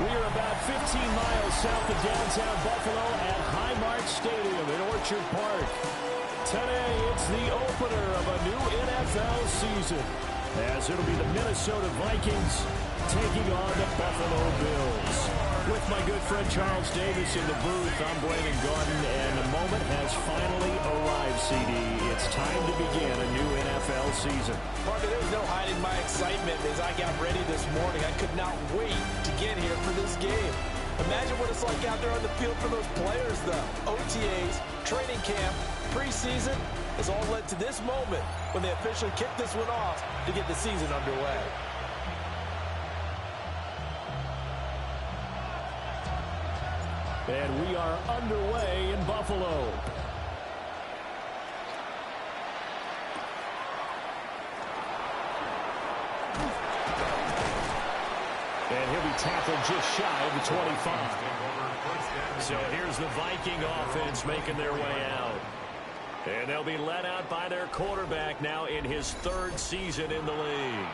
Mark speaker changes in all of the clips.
Speaker 1: We are about 15 miles south of downtown Buffalo at Highmark Stadium in Orchard Park. Today, it's the opener of a new NFL season, as it'll be the Minnesota Vikings taking on the Buffalo Bills. With my good friend Charles Davis in the booth, I'm Brandon Garden, and the moment has finally arrived, CD. It's time to begin a new NFL season.
Speaker 2: Parker, there's no hiding my excitement as I got ready this morning. I could not wait to get here for this game. Imagine what it's like out there on the field for those players, though. OTAs, training camp, preseason has all led to this moment when they officially kick this one off to get the season underway.
Speaker 1: And we are underway in Buffalo. And he'll be tackled just shy of the 25. So here's the Viking offense making their way out. And they'll be led out by their quarterback now in his third season in the league.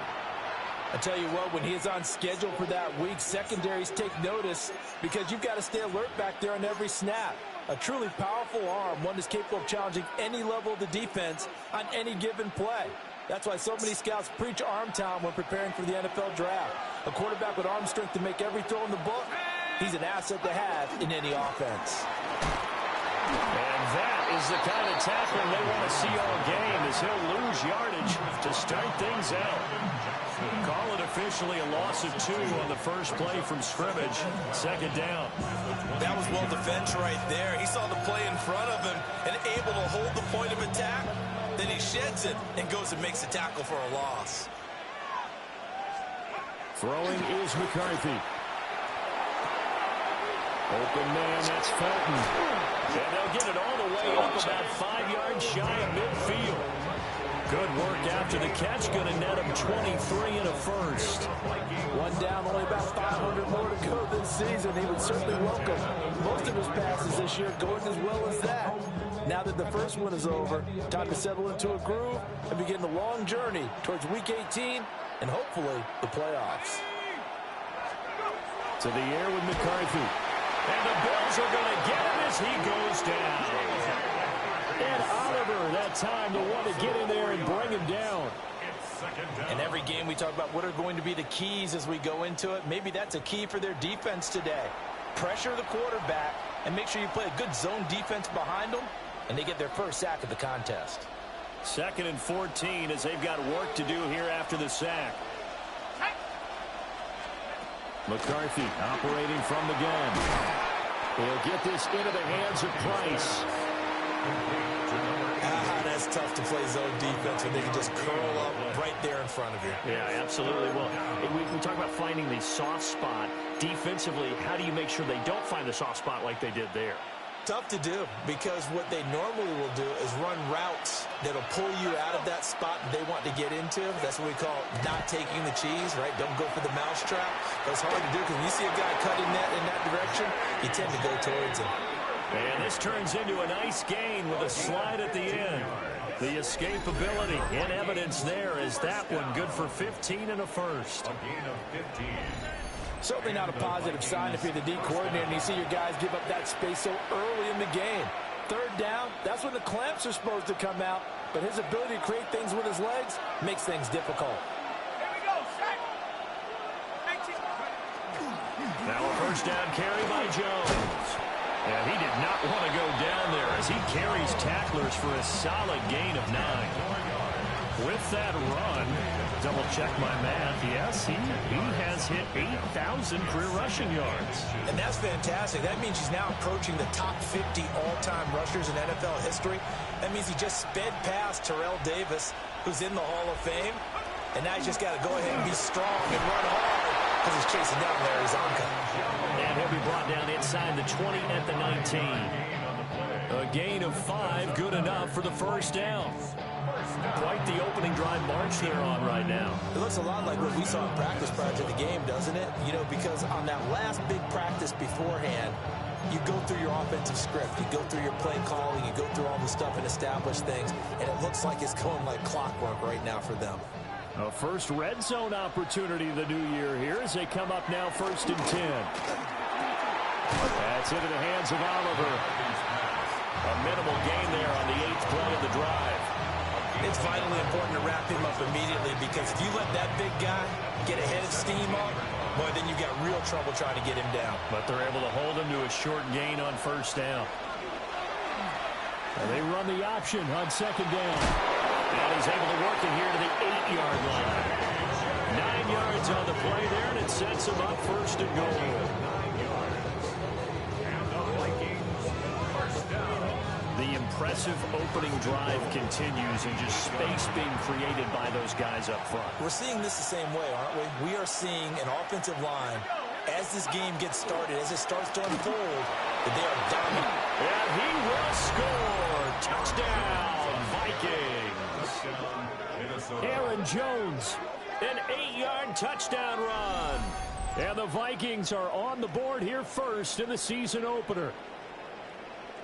Speaker 2: I tell you what, when he is on schedule for that week, secondaries take notice because you've got to stay alert back there on every snap. A truly powerful arm, one that's capable of challenging any level of the defense on any given play. That's why so many scouts preach arm talent when preparing for the NFL draft. A quarterback with arm strength to make every throw in the book, he's an asset to have in any offense.
Speaker 1: And that is the kind of tackling they want to see all game, as he'll lose yardage to start things out. Call it officially a loss of 2 on the first play from scrimmage. Second down.
Speaker 3: That was well defended right there. He saw the play in front of him and able to hold the point of attack. Then he sheds it and goes and makes a tackle for a loss.
Speaker 1: Throwing is McCarthy. Open man, that's Felton. And they'll get it all the way up about 5 yards shy of midfield. Good work after the catch. Going to net him 23 and a first.
Speaker 2: One down, only about 500 more to go this season. He would certainly welcome most of his passes this year going as well as that. Now that the first one is over, time to settle into a groove and begin the long journey towards Week 18 and hopefully the playoffs.
Speaker 1: To the air with McCarthy. And the Bills are going to get him as he goes down. And Oliver, that time, the one to get in there and bring him down.
Speaker 2: In every game we talk about what are going to be the keys as we go into it. Maybe that's a key for their defense today. Pressure the quarterback and make sure you play a good zone defense behind them, and they get their first sack of the contest.
Speaker 1: 2nd and 14 as they've got work to do here after the sack. McCarthy operating from the gun. He'll get this into the hands of Price.
Speaker 2: That's tough to play zone defense when they can just curl up right there in front of you.
Speaker 1: Yeah, absolutely. Well, we talk about finding the soft spot. Defensively, how do you make sure they don't find the soft spot like they did there?
Speaker 2: Tough to do, because what they normally will do is run routes that'll pull you out of that spot they want to get into. That's what we call not taking the cheese, right? Don't go for the mousetrap. That's hard to do because when you see a guy cutting that in that direction, you tend to go towards him.
Speaker 1: And this turns into a nice gain with a slide at the end. The escapability in evidence there is that one good for 15 and a first.
Speaker 4: A gain of 15.
Speaker 2: Certainly not a positive sign if you're the D coordinator and you see your guys give up that space so early in the game. Third down, that's when the clamps are supposed to come out, but his ability to create things with his legs makes things difficult.
Speaker 4: Here we go, set.
Speaker 1: Now a first down carry by Jones. And he did not want to go down there as he carries tacklers for a solid gain of 9. With that run, double check my math, yes, he has hit 8,000 career rushing yards.
Speaker 2: And that's fantastic. That means he's now approaching the top 50 all-time rushers in NFL history. That means he just sped past Terrell Davis, who's in the Hall of Fame. And now he's just got to go ahead and be strong and run hard because he's chasing down Larry Zonka.
Speaker 1: And he'll be brought down inside the 20 at the 19. A gain of 5, good enough for the first down. Quite the opening drive march they're on right now.
Speaker 2: It looks a lot like what we saw in practice prior to the game, doesn't it? You know, because on that last big practice beforehand, you go through your offensive script, you go through your play calling, you go through all the stuff and establish things, and it looks like it's going like clockwork right now for them.
Speaker 1: A first red zone opportunity of the new year here as they come up now 1st and 10. That's into the hands of Oliver. A minimal gain there on the 8th play of the drive.
Speaker 2: It's vitally important to wrap him up immediately, because if you let that big guy get ahead of steam up, boy, then you got real trouble trying to get him down.
Speaker 1: But they're able to hold him to a short gain on 1st down. And they run the option on 2nd down. And he's able to work it here to the 8-yard line. 9 yards on the play there, and it sets him up 1st and goal. The impressive opening drive continues, and just space being created by those guys up front.
Speaker 2: We're seeing this the same way, aren't we? We are seeing an offensive line, as this game gets started, as it starts to unfold, that they are dominant.
Speaker 1: And he will score. Touchdown, Vikings. Aaron Jones, an 8-yard touchdown run. And the Vikings are on the board here first in the season opener.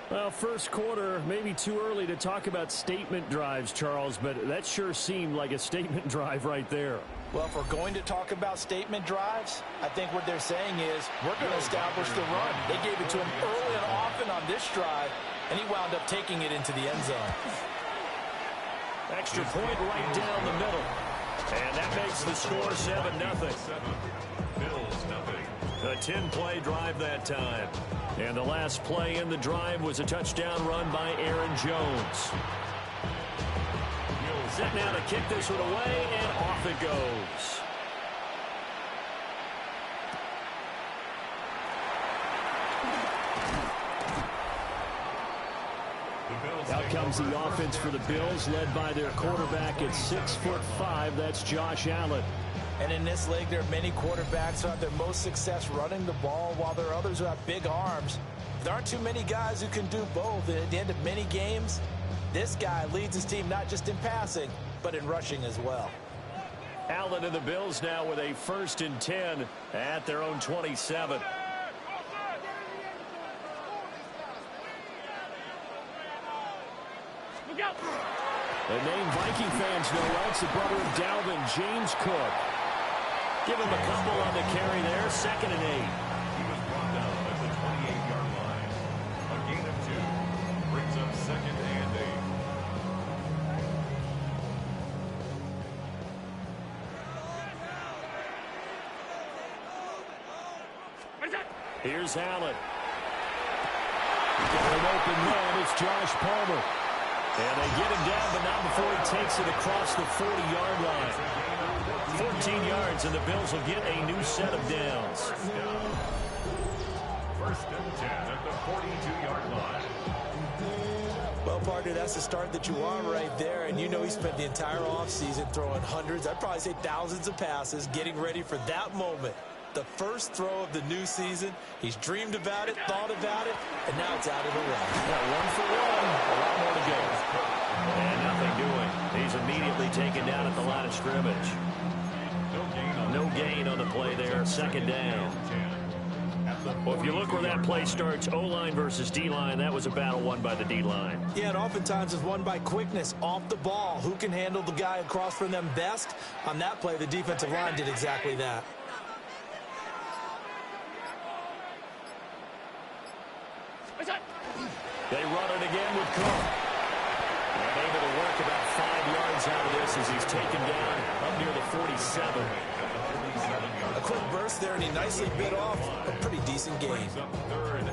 Speaker 1: Well, first quarter, maybe too early to talk about statement drives, Charles, but that sure seemed like a statement drive right there.
Speaker 2: Well, if we're going to talk about statement drives, I think what they're saying is we're going to establish the run. They gave it to him early and often on this drive, and he wound up taking it into the end zone.
Speaker 1: Extra point right down the middle. And that makes the score 7-0. A 10-play drive that time. And the last play in the drive was a touchdown run by Aaron Jones. Set now to kick this one away, and off it goes. Out comes the offense for the Bills, led by their quarterback at 6'5". That's Josh Allen.
Speaker 2: And in this league, there are many quarterbacks who have their most success running the ball, while there are others who have big arms. There aren't too many guys who can do both. And at the end of many games, this guy leads his team not just in passing, but in rushing as well.
Speaker 1: Allen and the Bills now with a 1st and 10 at their own 27. The name Viking fans know well, it's the brother of Dalvin, James Cook. Give him a couple on the carry there, 2nd and 8.
Speaker 4: He was brought down at the 28-yard line. A gain of 2 brings up 2nd and
Speaker 1: 8. Here's Allen. Got an open man. It's Josh Palmer. And they get him down, but not before he takes it across the 40-yard line. 14 yards, and the Bills will get a new set of downs.
Speaker 4: 1st and 10 at the 42-yard line.
Speaker 2: Well, partner, that's the start that you want right there. And you know he spent the entire offseason throwing hundreds, I'd probably say thousands of passes, getting ready for that moment. The first throw of the new season. He's dreamed about it, thought about it, and now it's out of the way.
Speaker 1: Yeah, 1 for 1. A lot more to go. And nothing doing. He's immediately taken down at the line of scrimmage. No gain on the play there. 2nd down. Well, if you look where that play starts, O-line versus D-line, that was a battle won by the D-line.
Speaker 2: Yeah, and oftentimes it's won by quickness off the ball. Who can handle the guy across from them best? On that play, the defensive line did exactly that.
Speaker 1: They run it again with Cook. And able to work about 5 yards out of this as he's taken down up near the 47.
Speaker 2: A quick burst there, and he nicely bit off a pretty decent gain.
Speaker 4: 3rd and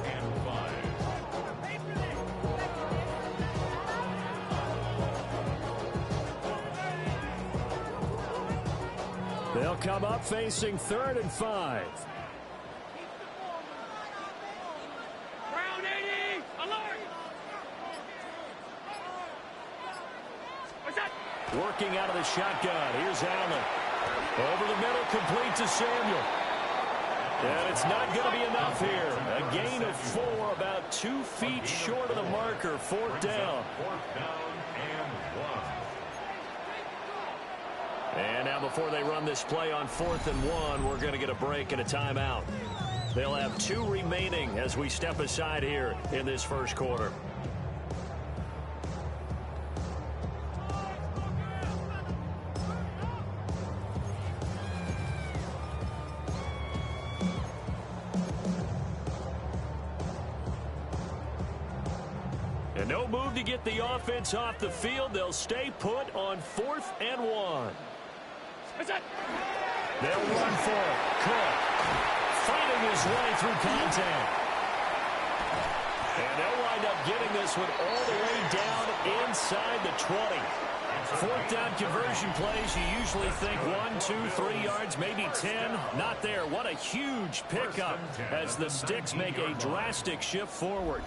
Speaker 4: 5.
Speaker 1: They'll come up facing 3rd and 5. Working out of the shotgun. Here's Allen. Over the middle, complete to Samuel. And it's not going to be enough here. A gain of 4, about 2 feet short of the marker. 4th down.
Speaker 4: 4th down and 1.
Speaker 1: And now before they run this play on 4th and 1, we're going to get a break and a timeout. They'll have 2 remaining as we step aside here in this first quarter. And no move to get the offense off the field. They'll stay put on 4th and 1. They'll run for it. Cook fighting his way through contact. And they'll wind up getting this one all the way down inside the 20. 4th down conversion plays, you usually think 1, 2, 3 yards, maybe 10. Not there. What a huge pickup as the Sticks make a drastic shift forward.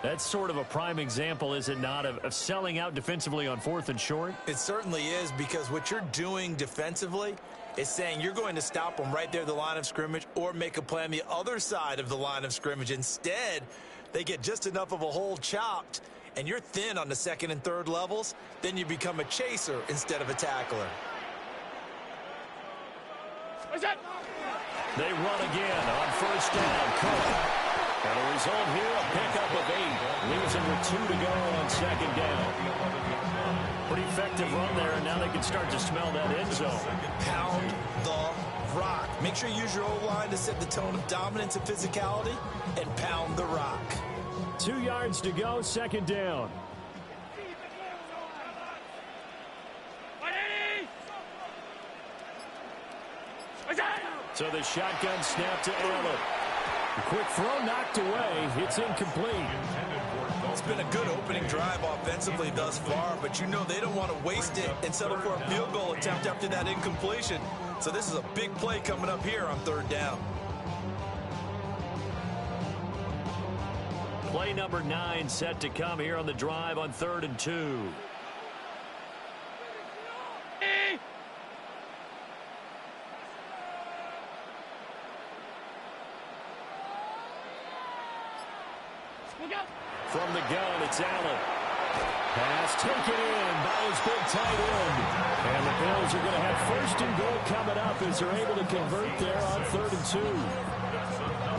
Speaker 1: That's sort of a prime example, is it not, of selling out defensively on 4th and short?
Speaker 2: It certainly is, because what you're doing defensively is saying you're going to stop them right there at the line of scrimmage or make a play on the other side of the line of scrimmage. Instead, they get just enough of a hole chopped, and you're thin on the 2nd and 3rd levels, then you become a chaser instead of a tackler.
Speaker 1: They run again on 1st down. Cook. And a result here, a pickup of 8. Leaves them with 2 to go on 2nd down. Pretty effective run there, and now they can start to smell that end zone.
Speaker 2: Pound the rock. Make sure you use your O-line to set the tone of dominance and physicality, and pound the rock.
Speaker 1: 2 yards to go, 2nd down. So the shotgun snap to Allen. A quick throw knocked away. It's incomplete.
Speaker 2: It's been a good opening drive offensively thus far, but you know they don't want to waste it and settle for a field goal attempt after that incompletion. So this is a big play coming up here on 3rd down.
Speaker 1: Play number 9 set to come here on the drive on 3rd and 2. From the gun, it's Allen. Pass taken in by his big tight end. And the Bills are going to have 1st and goal coming up as they're able to convert there on 3rd and 2.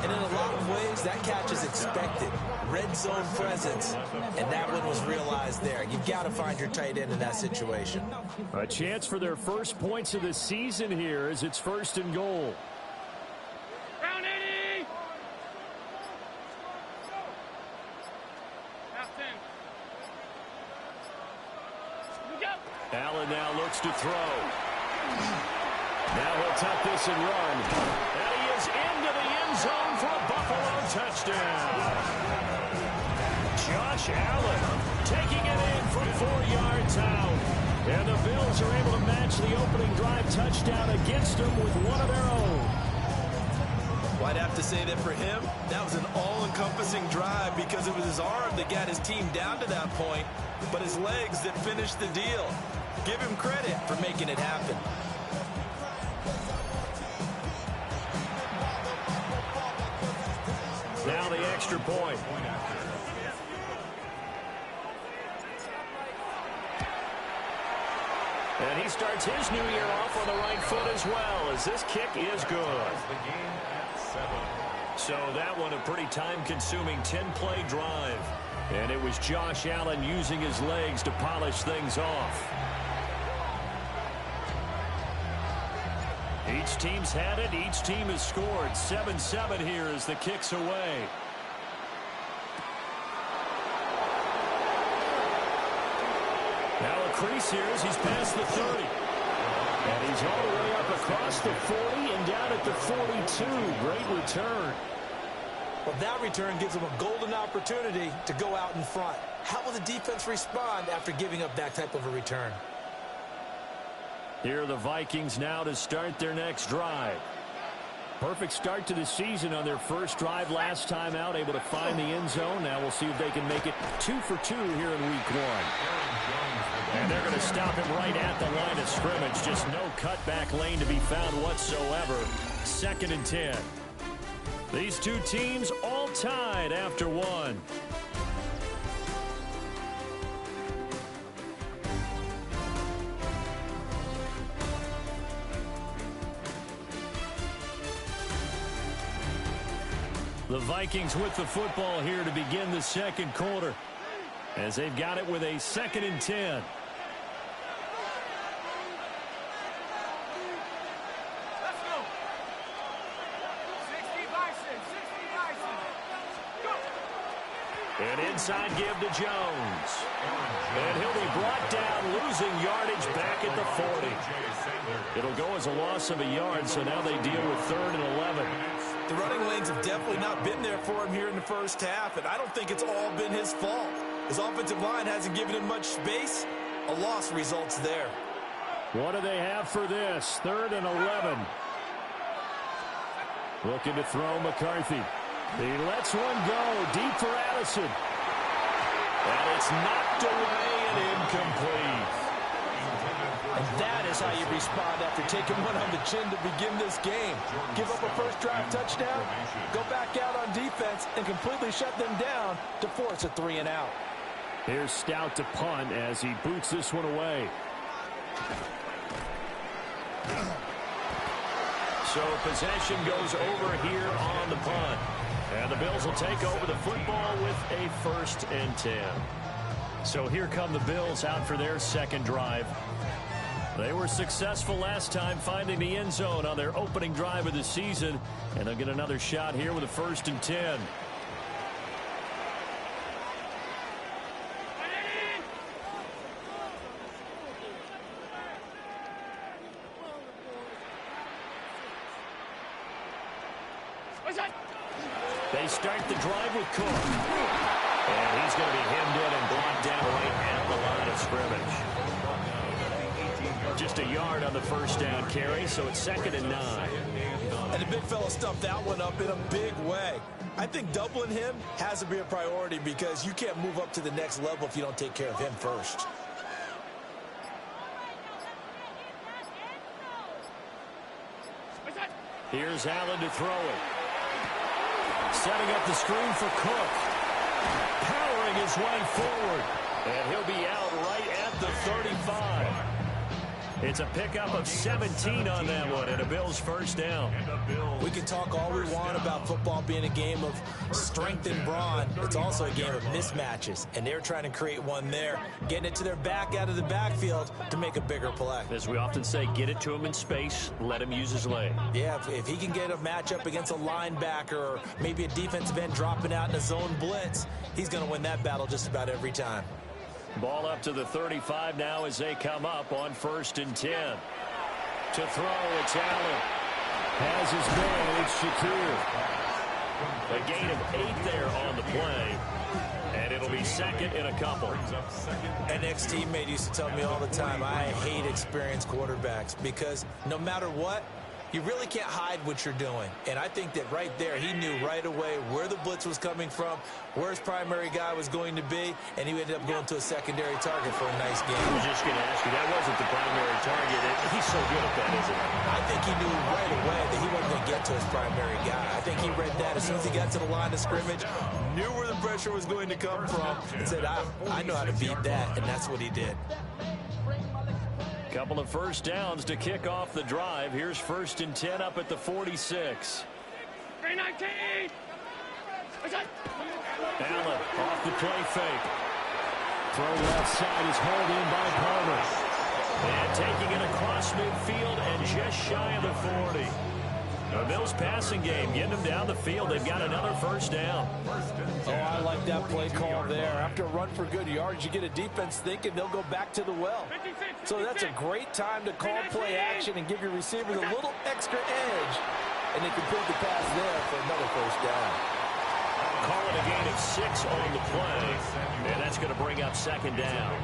Speaker 2: And in a lot of ways, that catch is expected. Red zone presence, and that one was realized there. You've got to find your tight end in that situation.
Speaker 1: A chance for their first points of the season here as it's 1st and goal. Allen now looks to throw. Now he'll tuck this and run. And he is into the end zone for a Buffalo touchdown. Josh Allen taking it in from 4 yards out. And the Bills are able to match the opening drive touchdown against them with one of their own.
Speaker 2: Well, I'd have to say that for him, that was an all-encompassing drive because it was his arm that got his team down to that point, but his legs that finished the deal. Give him credit for making it happen.
Speaker 1: Now the extra point. And he starts his new year off on the right foot as well, as this kick is good. So that one a pretty time-consuming 10-play drive. And it was Josh Allen using his legs to polish things off. Each team's had it. Each team has scored. 7-7 here as the kick's away. Now a crease here as he's past the 30. And he's all the way up across the 40 and down at the 42. Great return.
Speaker 2: Well, that return gives them a golden opportunity to go out in front. How will the defense respond after giving up that type of a return?
Speaker 1: Here are the Vikings now to start their next drive. Perfect start to the season on their first drive last time out, able to find the end zone. Now we'll see if they can make it 2 for 2 here in week 1. And they're going to stop him right at the line of scrimmage. Just no cutback lane to be found whatsoever. 2nd and 10. These two teams all tied after 1. The Vikings with the football here to begin the second quarter, as they've got it with a 2nd and 10. An inside give to Jones. And he'll be brought down, losing yardage back at the 40. It'll go as a loss of a yard, so now they deal with 3rd and 11.
Speaker 2: The running lanes have definitely not been there for him here in the first half, and I don't think it's all been his fault. His offensive line hasn't given him much space. A loss results there.
Speaker 1: What do they have for this? 3rd and 11. Looking to throw McCarthy. He lets one go deep for Addison. And it's knocked away and incomplete.
Speaker 2: And that is how you respond after taking one on the chin to begin this game. Give up a first drive touchdown, go back out on defense, and completely shut them down to force a 3 and out.
Speaker 1: Here's Stout to punt as he boots this one away. So possession goes over here on the punt. And the Bills will take over the football with a 1st and 10. So here come the Bills out for their second drive. They were successful last time finding the end zone on their opening drive of the season. And they'll get another shot here with a 1st and 10. They start the drive with Cook. And he's going to be hemmed in and brought down right at the line of scrimmage. Just a yard on the first down carry, so it's 2nd and 9.
Speaker 2: And the big fella stuffed that one up in a big way. I think doubling him has to be a priority because you can't move up to the next level if you don't take care of him first.
Speaker 1: Here's Allen to throw it. Setting up the screen for Cook. Powering his way forward. And he'll be out right at the 35. It's a pickup of 17 on that one and a Bills 1st down.
Speaker 2: We can talk all we want about football being a game of strength and brawn. It's also a game of mismatches, and they're trying to create one there, getting it to their back out of the backfield to make a bigger play.
Speaker 1: As we often say, get it to him in space, let him use his leg.
Speaker 2: Yeah, if he can get a matchup against a linebacker or maybe a defensive end dropping out in a zone blitz, he's going to win that battle just about every time.
Speaker 1: Ball up to the 35 now as they come up on 1st and 10. To throw, it's Allen. Has his man, it's Shakir. A gain of 8 there on the play. And it'll be 2nd and a couple.
Speaker 2: An ex-teammate used to tell me all the time, I hate experienced quarterbacks because no matter what, you really can't hide what you're doing. And I think that right there, he knew right away where the blitz was coming from, where his primary guy was going to be, and he ended up going to a secondary target for a nice game.
Speaker 1: I was just going to ask you, that wasn't the primary target. He's so good at that, isn't he?
Speaker 2: I think he knew right away that he wasn't going to get to his primary guy. I think he read that as soon as he got to the line of scrimmage, knew where the pressure was going to come from, and said, I know how to beat that, and that's what he did.
Speaker 1: Couple of 1st downs to kick off the drive. Here's 1st and 10 up at the 46.
Speaker 5: 319.
Speaker 1: Allen off the play fake. Throw left side is hauled in by Palmer. And taking it across midfield and just shy of the 40. The Bills passing game, getting them down the field. They've got another 1st down.
Speaker 2: Oh, I like that play call there. After a run for good yards, you get a defense thinking they'll go back to the well. So that's a great time to call play action and give your receivers a little extra edge. And they complete the pass there for another 1st down.
Speaker 1: Call it a gain of 6 on the play. And that's going to bring up 2nd down.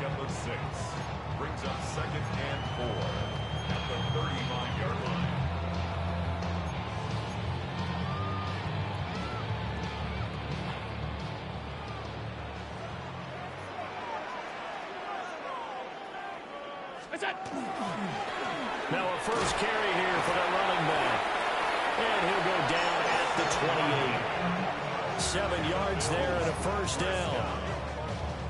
Speaker 4: Brings up 2nd and 4 at the 35-yard line.
Speaker 1: Now a first carry here for the running back. And he'll go down at the 28. 7 yards there and a 1st down.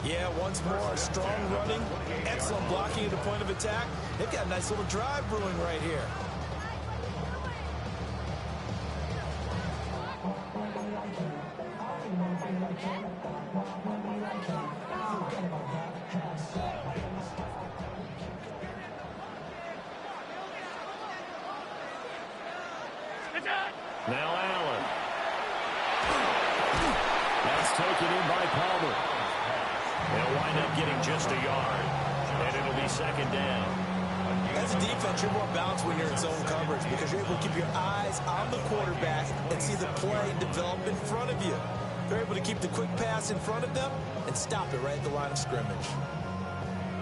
Speaker 2: Yeah, once more, strong running, excellent blocking at the point of attack. They've got a nice little drive brewing right here.
Speaker 1: Now Allen. That's taken in by Palmer. They'll wind up getting just a yard, and it'll be second down.
Speaker 2: As a defense, you're more balanced when you're in zone coverage because you're able to keep your eyes on the quarterback and see the play develop in front of you. They're able to keep the quick pass in front of them and stop it right at the line of scrimmage.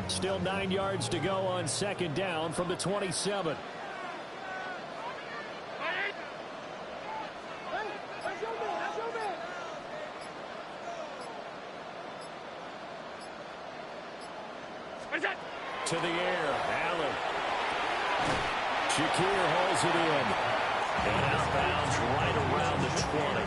Speaker 1: Still 9 yards to go on second down from the 27. To the air, Allen. Shakir holds it in. And outbounds right around the 20.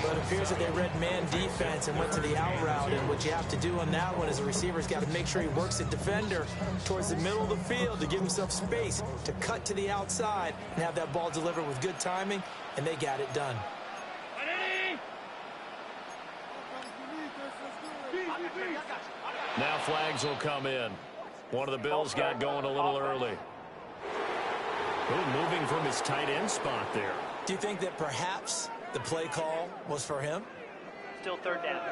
Speaker 2: But it appears that they read man defense and went to the out route. And what you have to do on that one is the receiver's got to make sure he works the defender towards the middle of the field to give himself space to cut to the outside and have that ball delivered with good timing, and they got it done.
Speaker 1: Now flags will come in. One of the Bills got going a little early. Moving from his tight end spot there.
Speaker 2: Do you think that perhaps the play call was for him?
Speaker 6: Still third down.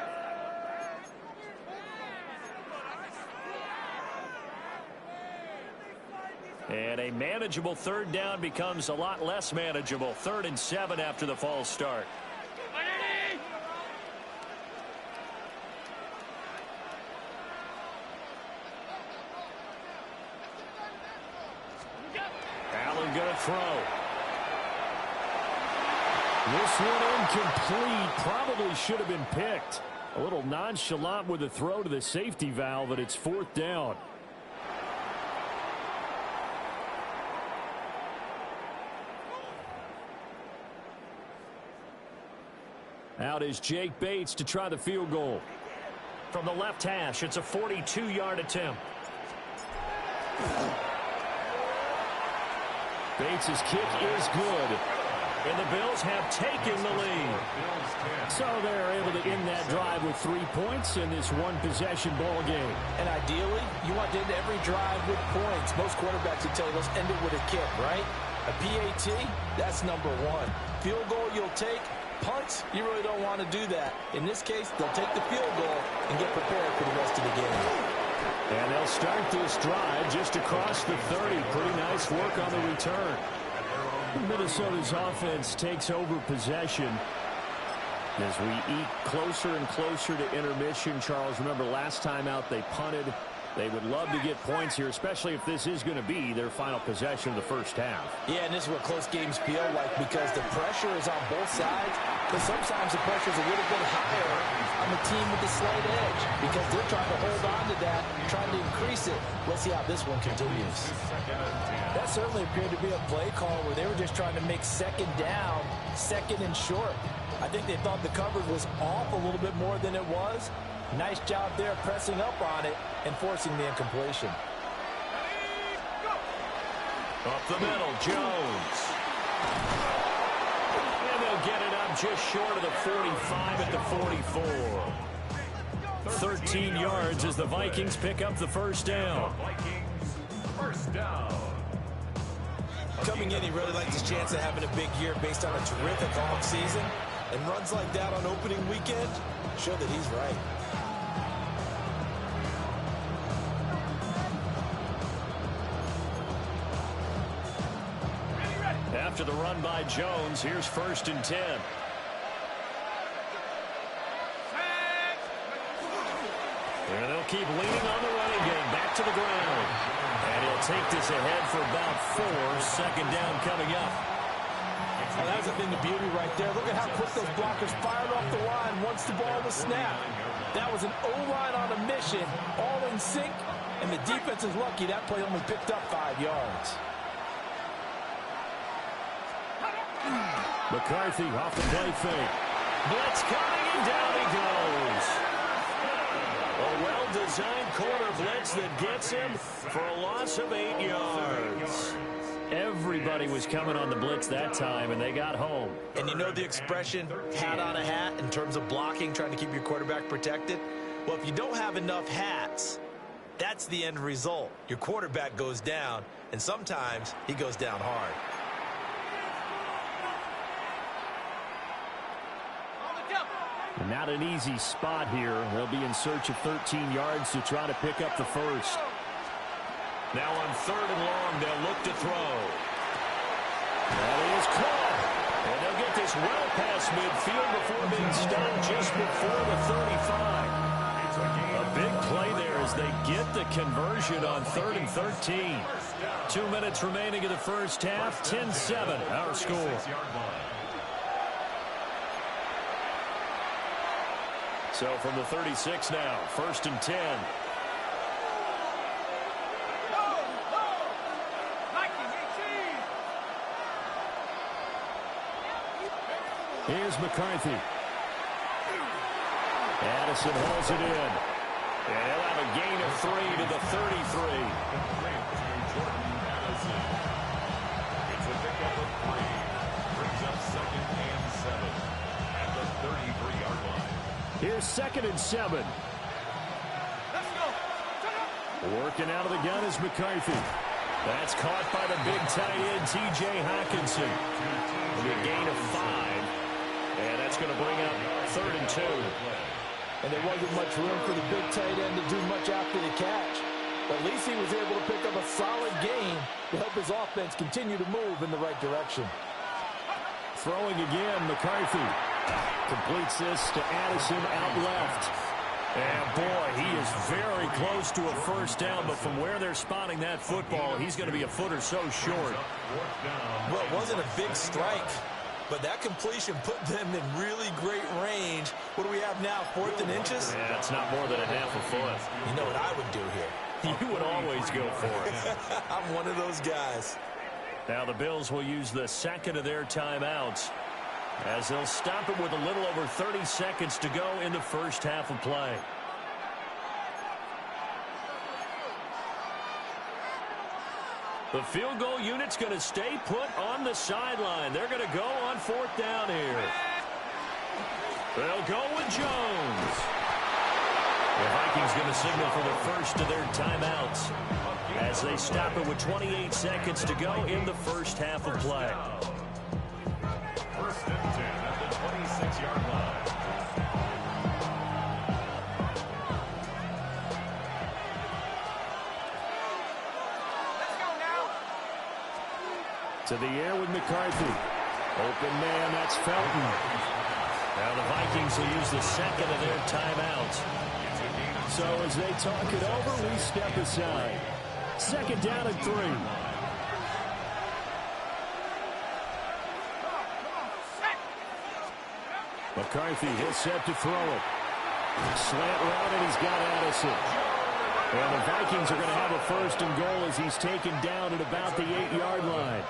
Speaker 1: And a manageable third down becomes a lot less manageable. 3rd and 7 after the false start. Allen going to throw. This one incomplete. Probably should have been picked. A little nonchalant with the throw to the safety valve, and it's 4th down. Out is Jake Bates to try the field goal. From the left hash, it's a 42-yard attempt. Bates' kick is good. And the Bills have taken the lead. So they're able to end that drive with 3 points in this one-possession ball game.
Speaker 2: And ideally, you want to end every drive with points. Most quarterbacks would tell you, let's end it with a kick, right? A PAT, that's number 1. Field goal you'll take. Punts, you really don't want to do that. In this case, they'll take the field goal and get prepared for the rest of the game.
Speaker 1: And they'll start this drive just across the 30. Pretty nice work on the return. Minnesota's offense takes over possession as we eat closer and closer to intermission. Charles, remember last time out they punted. They would love to get points here, especially if this is going to be their final possession of the first half.
Speaker 2: Yeah, and this is what close games feel like because the pressure is on both sides, but sometimes the pressure is a little bit higher on the team with the slight edge because they're trying to hold on to that, trying to increase it. Let's see how this one continues. That certainly appeared to be a play call where they were just trying to make second down, second and short. I think they thought the coverage was off a little bit more than it was. Nice job there pressing up on it and forcing the incompletion.
Speaker 1: Up the middle, Jones. And they'll get it up just short of the 45 at the 44. 13 yards as the Vikings pick up the first down.
Speaker 4: Vikings, first down.
Speaker 2: Coming in, he really likes his chance of having a big year based on a terrific offseason. And runs like that on opening weekend show that he's right.
Speaker 1: After the run by Jones, here's 1st and 10. And they'll keep leaning on the running game. Back to the ground. And he'll take this ahead for about 4. 2nd down coming up.
Speaker 2: Well, that's the thing, the beauty right there. Look at how quick those blockers fired off the line once the ball was snapped. That was an O-line on a mission, all in sync, and the defense is lucky that play only picked up 5 yards.
Speaker 1: McCarthy off the play fake. Blitz coming, and down he goes. A well-designed corner blitz that gets him for a loss of 8 yards. Everybody was coming on the blitz that time, and they got home.
Speaker 2: And you know the expression, hat on a hat, in terms of blocking, trying to keep your quarterback protected? Well, if you don't have enough hats, that's the end result. Your quarterback goes down, and sometimes he goes down hard.
Speaker 1: Not an easy spot here. They'll be in search of 13 yards to try to pick up the first.
Speaker 6: Now on 3rd and long, they'll look to throw.
Speaker 1: That is caught. And they'll get this well past midfield before being stopped just before the 35. A big play there as they get the conversion on 3rd and 13. 2 minutes remaining in the first half. 10-7, our score. So from the 36 now, 1st and 10. Here's McCarthy. Addison hauls it in. And he'll have a gain of 3 to the 33.
Speaker 4: It's a pickup of 3. Brings up 2nd and 7 at the 33-yard line.
Speaker 1: Here's 2nd and 7.
Speaker 5: Let's go.
Speaker 1: Working out of the gun is McCarthy. That's caught by the big tight end, T.J. Hockenson. A gain of 5. And that's going to bring up 3rd and 2.
Speaker 2: And there wasn't much room for the big tight end to do much after the catch. But at least he was able to pick up a solid gain to help his offense continue to move in the right direction.
Speaker 1: Throwing again, McCarthy. Completes this to Addison out left. And boy, he is very close to a first down, but from where they're spotting that football, he's going to be a foot or so short.
Speaker 3: Well, it wasn't a big strike, but that completion put them in really great range. What do we have now, 4th and inches?
Speaker 1: Yeah, it's not more than a half a foot.
Speaker 3: You know what I would do here?
Speaker 1: You would always go for it.
Speaker 3: I'm one of those guys.
Speaker 1: Now the Bills will use the 2nd of their timeouts as they'll stop it with a little over 30 seconds to go in the first half of play. The field goal unit's going to stay put on the sideline. They're going to go on 4th down here. They'll go with Jones. The Vikings going to signal for the first of their timeouts as they stop it with 28 seconds to go in the first half of play.
Speaker 4: 1st and 10 at the 26-yard line.
Speaker 5: Let's go now.
Speaker 1: To the air with McCarthy. Open man, that's Felton. Now the Vikings will use the 2nd of their timeouts. So as they talk it over, we step aside. 2nd down and 3. McCarthy, he'll set to throw it. Slant route, and he's got Addison. And the Vikings are going to have a 1st and goal as he's taken down at about the 8-yard line.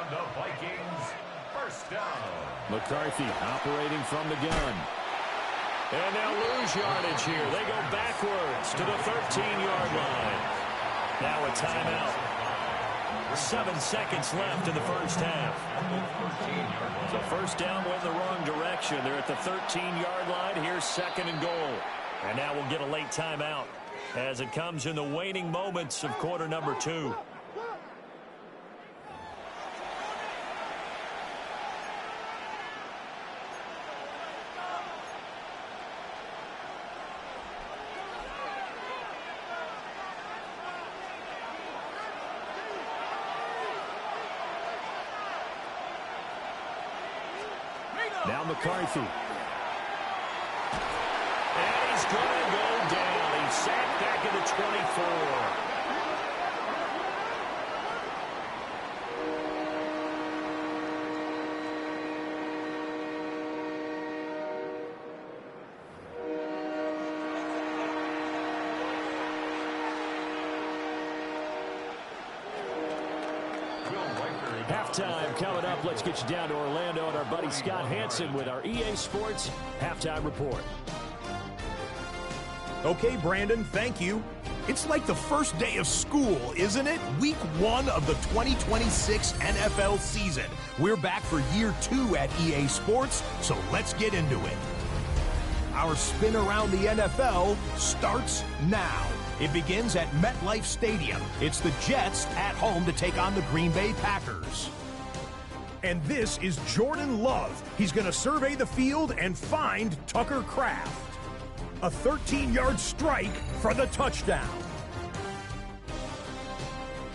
Speaker 4: And the Vikings, 1st down.
Speaker 1: McCarthy operating from the gun. And they'll lose yardage here. They go backwards to the 13-yard line. Now a timeout. 7 seconds left in the first half. So 1st down went the wrong direction. They're at the 13-yard line. Here's 2nd and goal. And now we'll get a late timeout as it comes in the waning moments of quarter number 2. Now McCarthy. And he's going to go down. He's sacked back at the 24. Halftime coming up. Let's get you down to Orlando and our buddy Scott Hansen with our EA Sports Halftime Report.
Speaker 7: Okay, Brandon, thank you. It's like the first day of school, isn't it? Week 1 of the 2026 NFL season. We're back for year 2 at EA Sports, so let's get into it. Our spin around the NFL starts now. It begins at MetLife Stadium. It's the Jets at home to take on the Green Bay Packers. And this is Jordan Love. He's going to survey the field and find Tucker Kraft. A 13-yard strike for the touchdown.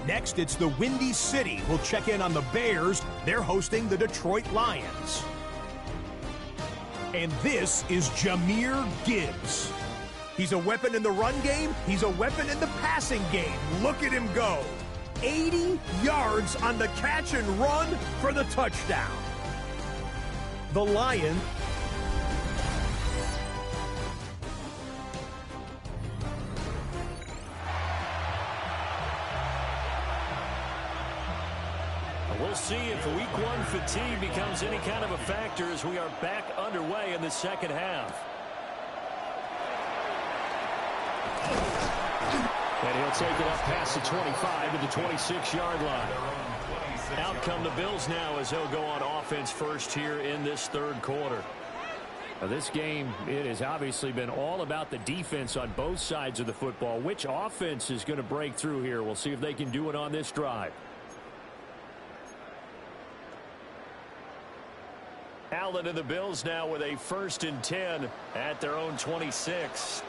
Speaker 7: Next, it's the Windy City. We'll check in on the Bears. They're hosting the Detroit Lions. And this is Jahmyr Gibbs. He's a weapon in the run game. He's a weapon in the passing game. Look at him go. 80 yards on the catch and run for the touchdown. The Lions.
Speaker 1: We'll see if week one fatigue becomes any kind of a factor as we are back underway in the second half. And he'll take it up past the 25 to the 26-yard line. Out come the Bills now as they'll go on offense first here in this third quarter. Now this game, it has obviously been all about the defense on both sides of the football. Which offense is going to break through here? We'll see if they can do it on this drive. Allen and the Bills now with a 1st and 10 at their own 26.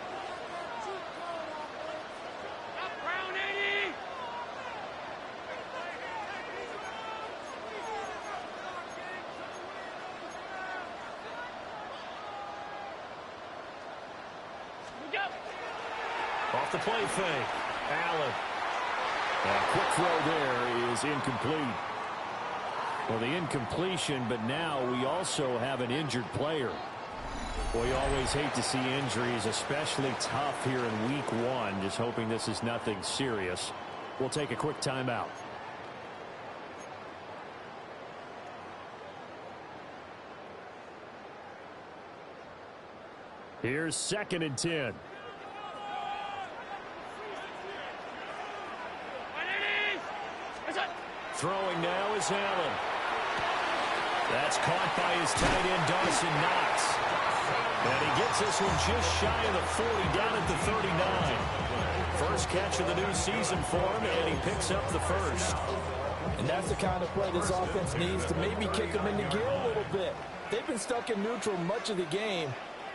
Speaker 1: Off the play fake. Allen. A quick throw there is incomplete. Well, the incompletion, but now we also have an injured player. Well, you always hate to see injuries, especially tough here in week one. Just hoping this is nothing serious. We'll take a quick timeout. Here's 2nd and 10. Throwing now is Allen. That's caught by his tight end, Dawson Knox. And he gets this one just shy of the 40, down at the 39. First catch of the new season for him, and he picks up the first.
Speaker 2: And that's the kind of play this offense needs to maybe kick them into gear a little bit. They've been stuck in neutral much of the game.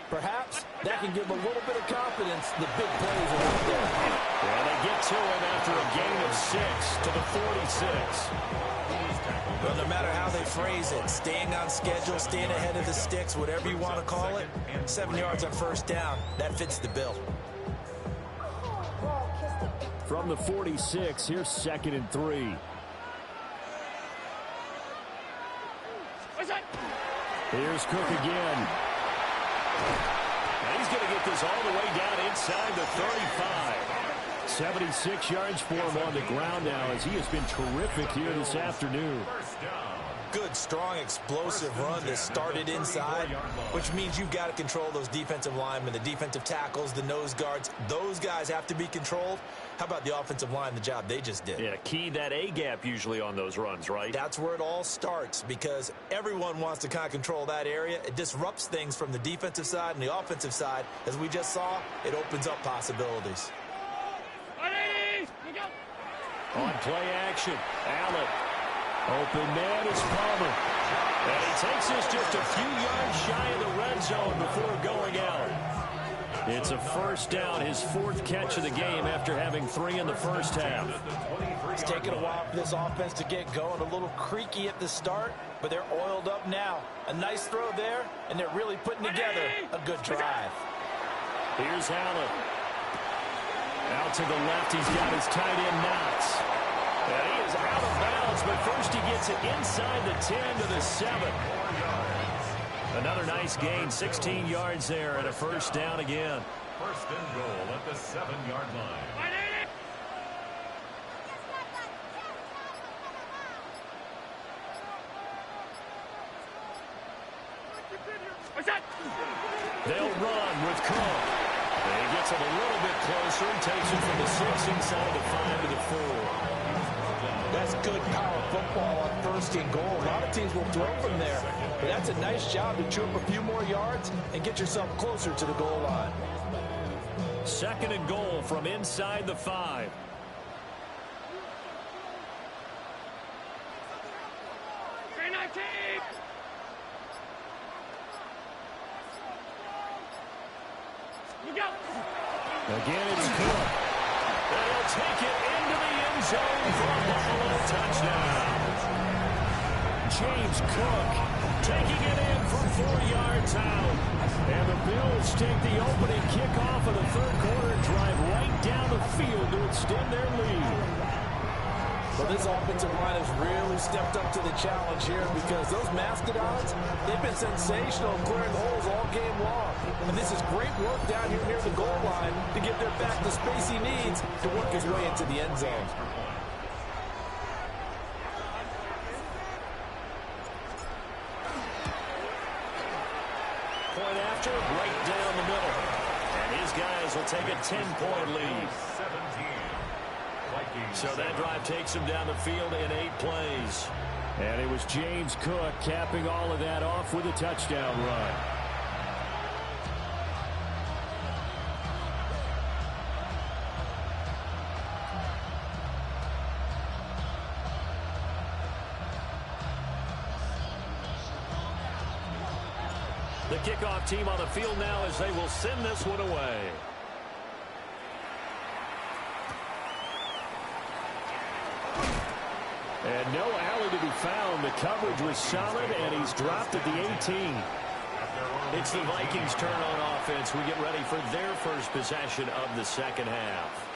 Speaker 2: Perhaps that can give them a little bit of confidence. The big plays are out there.
Speaker 1: And they get to him after a gain of 6 to the 46.
Speaker 3: Well, no matter how they phrase it, staying on schedule, staying ahead of the sticks, whatever you want to call it, 7 yards on 1st down, that fits the bill.
Speaker 1: From the 46, here's 2nd and 3. Here's Cook again. And he's going to get this all the way down inside the 35. 76 yards for him on the ground now as he has been terrific here this afternoon.
Speaker 3: Good, strong, explosive run that started inside, which means you've got to control those defensive linemen, the defensive tackles, the nose guards. Those guys have to be controlled. How about the offensive line, the job they just did?
Speaker 1: Yeah, key that A-gap usually on those runs, right?
Speaker 3: That's where it all starts because everyone wants to kind of control that area. It disrupts things from the defensive side and the offensive side. As we just saw, it opens up possibilities.
Speaker 1: On play action, Allen. Open man is Palmer. And he takes this just a few yards shy of the red zone before going out. It's a 1st down, his 4th catch of the game after having 3 in the first half.
Speaker 2: It's taken a while for this offense to get going. A little creaky at the start, but they're oiled up now. A nice throw there, and they're really putting together a good drive.
Speaker 1: Here's Allen. Out to the left, he's got his tight end Knox. And he is out of bounds, but first he gets it inside the 10 to the 7. Another nice gain, 16 yards there and a 1st down again.
Speaker 4: 1st and goal at the 7-yard line.
Speaker 1: They'll run with Cook. And he gets it a little bit closer and takes it from the 6 inside the 5 to the 4.
Speaker 2: That's good power football on 1st and goal. A lot of teams will throw from there. But that's a nice job to chew up a few more yards and get yourself closer to the goal line.
Speaker 1: 2nd and goal from inside the 5. Again, it's Cook. And he'll take it into the end zone for a Buffalo touchdown. James Cook taking it in from 4 yards out. And the Bills take the opening kickoff of the third quarter and drive right down the field to extend their lead.
Speaker 2: Well, this offensive line has really stepped up to the challenge here because those Mastodons, they've been sensational clearing holes all game long. And this is great work down here near the goal line to get their back the space he needs to work his way into the end zone.
Speaker 1: Point after, right down the middle. And these guys will take a 10-point lead.
Speaker 4: 17.
Speaker 1: So that drive takes him down the field in 8 plays. And it was James Cook capping all of that off with a touchdown run. The kickoff team on the field now as they will send this one away. And no alley to be found. The coverage was solid, and he's dropped at the 18. It's the Vikings' turn on offense. We get ready for their first possession of the second half.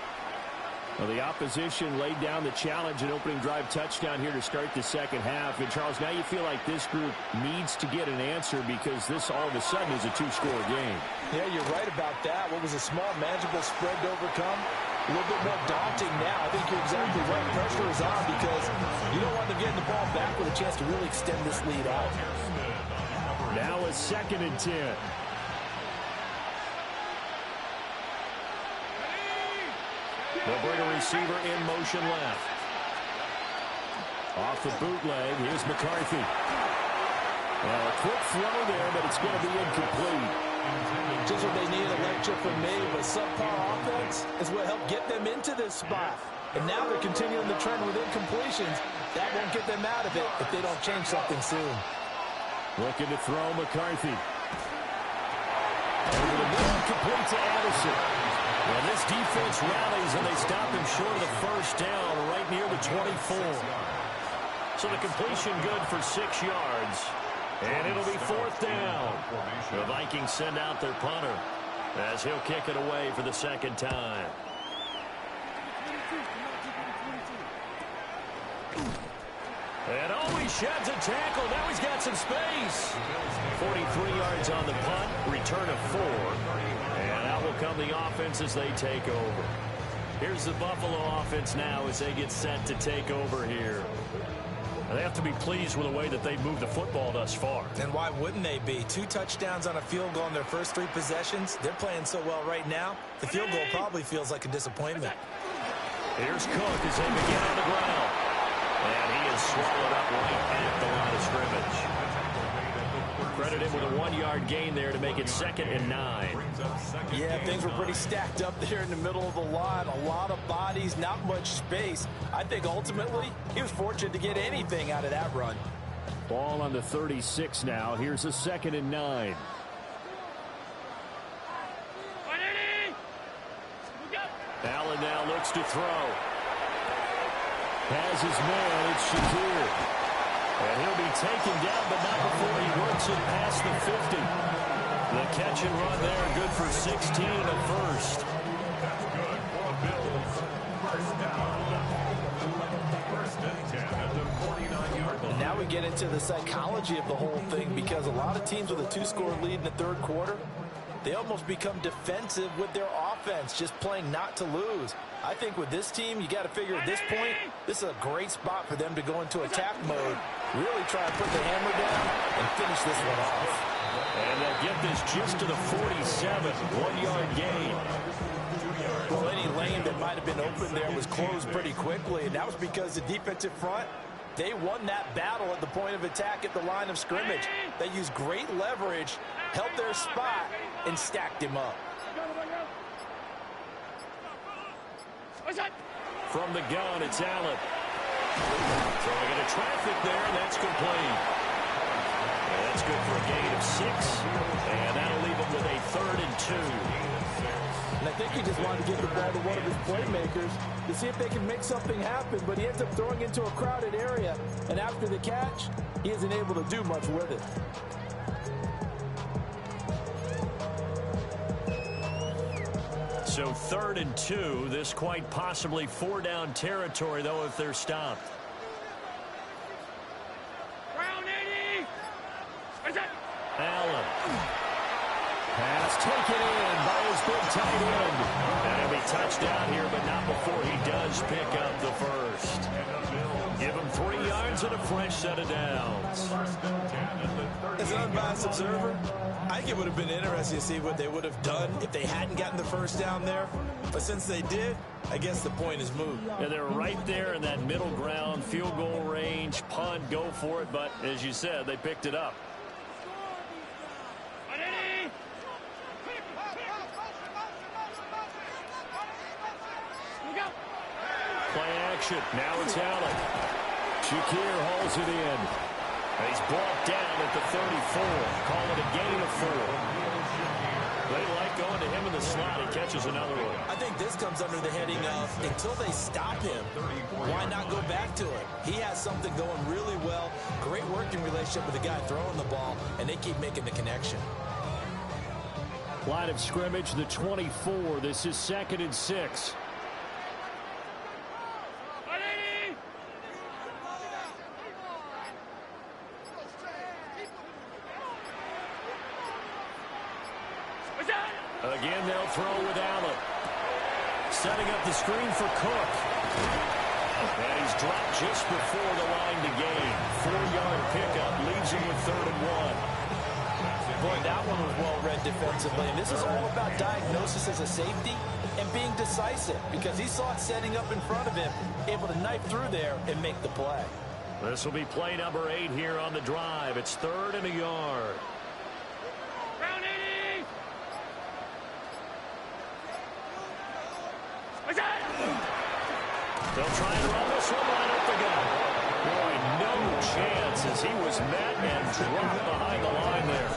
Speaker 1: Well, the opposition laid down the challenge and opening drive touchdown here to start the second half. And, Charles, now you feel like this group needs to get an answer because this all of a sudden is a 2-score game.
Speaker 2: Yeah, you're right about that. What was a small, manageable spread to overcome? A little bit more daunting now. I think you're exactly right. Pressure is on because you don't want them getting the ball back with a chance to really extend this lead out.
Speaker 1: Now a 2nd and 10. They'll bring a receiver in motion left. Off the bootleg, here's McCarthy. Well, a quick flow there, but it's going to be incomplete.
Speaker 2: Just what they need, a lecture from me, but subpar offense is what helped get them into this spot. And now they're continuing the trend with incompletions. That won't get them out of it if they don't change something soon.
Speaker 1: Looking to throw McCarthy. Over the middle, complete to Addison. Well, this defense rallies, and they stop him short of the first down right near the 24. So the completion good for 6 yards. And it'll be 4th down. The Vikings send out their punter as he'll kick it away for the second time. And he sheds a tackle. Now he's got some space. 43 yards on the punt. Return of 4. And out will come the offense as they take over. Here's the Buffalo offense now as they get set to take over here. They have to be pleased with the way that they've moved the football thus far.
Speaker 3: And why wouldn't they be? 2 touchdowns on a field goal in their first 3 possessions. They're playing so well right now. The field goal probably feels like a disappointment.
Speaker 1: Here's Cook as they begin on the ground. And he is swallowed up right at the line of scrimmage. Credit him with a 1-yard gain there to make it 2nd and 9.
Speaker 2: Yeah, things were pretty stacked up there in the middle of the line. A lot of bodies, not much space. I think ultimately he was fortunate to get anything out of that run.
Speaker 1: Ball on the 36 now. Here's a 2nd and 9. Allen now looks to throw. Has his man. It's Shakir. And he'll be taken down, but not before he works it past the 50. The catch and run there, good for 16 and a first.
Speaker 4: That's good for the Bills. First down. First and 10 at the 49-yard line.
Speaker 2: Now we get into the psychology of the whole thing because a lot of teams with a 2-score lead in the third quarter, they almost become defensive with their offense, just playing not to lose. I think with this team, you got to figure at this point, this is a great spot for them to go into attack mode, really try to put the hammer down and finish this one off.
Speaker 1: And they'll get this just to the 47, 1-yard gain.
Speaker 2: Well, any lane that might have been open there was closed pretty quickly, and that was because the defensive front, they won that battle at the point of attack at the line of scrimmage. They used great leverage, held their spot, and stacked him up.
Speaker 1: From the gun, it's Allen. Throwing into traffic there, and that's complete. And that's good for a gain of 6. And that'll leave him with a 3rd and 2.
Speaker 2: And I think he just wanted to give the ball to one of his playmakers to see if they can make something happen, but he ends up throwing into a crowded area, and after the catch, he isn't able to do much with it.
Speaker 1: So 3rd and 2, this quite possibly 4-down territory, though, if they're stopped. Allen. Pass taken in by his big tight end. And he'll be touchdown here, but not before he does pick up the first. Give him 3 yards and a fresh set of downs.
Speaker 3: As an unbiased observer, I think it would have been interesting to see what they would have done if they hadn't gotten the first down there. But since they did, I guess the point is moved.
Speaker 1: And they're right there in that middle ground, field goal range, punt, go for it. But as you said, they picked it up. Play action. Now it's Allen. Shakir hauls it in. And he's brought down at the 34. Call it a gain of 4. They like going to him in the slot. He catches another one.
Speaker 3: I think this comes under the heading of until they stop him, why not go back to it? He has something going really well. Great working relationship with the guy throwing the ball, and they keep making the connection.
Speaker 1: Line of scrimmage, the 24. This is 2nd and 6. Again, they'll throw with Allen. Setting up the screen for Cook. And he's dropped just before the line to gain. 4-yard pickup leaves him with 3rd and 1.
Speaker 2: Boy, that one was well-read defensively. And this is all about diagnosis as a safety and being decisive, because he saw it setting up in front of him, able to knife through there and make the play.
Speaker 1: This will be play number 8 here on the drive. It's 3rd and a yard. They'll try and run this one right up the gut. Boy, no chance as he was met and dropped behind the line there.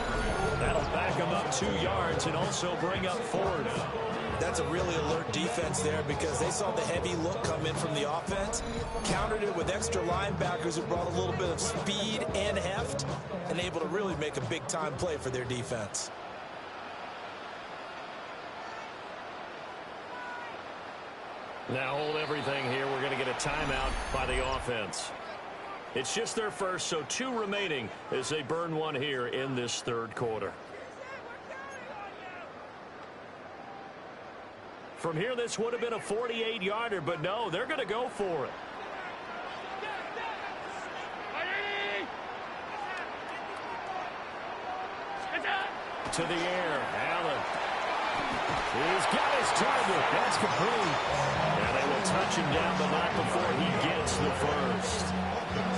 Speaker 1: That'll back him up 2 yards and also bring up 4th.
Speaker 3: That's a really alert defense there, because they saw the heavy look come in from the offense, countered it with extra linebackers who brought a little bit of speed and heft, and able to really make a big-time play for their defense.
Speaker 1: Now hold everything here. We're going to get a timeout by the offense. It's just their first, so 2 remaining as they burn one here in this 3rd quarter. From here, this would have been a 48-yarder, but no, they're going to go for it. To the air, Allen. He's got his target. That's complete. And they will touch him down, but not before he gets the first.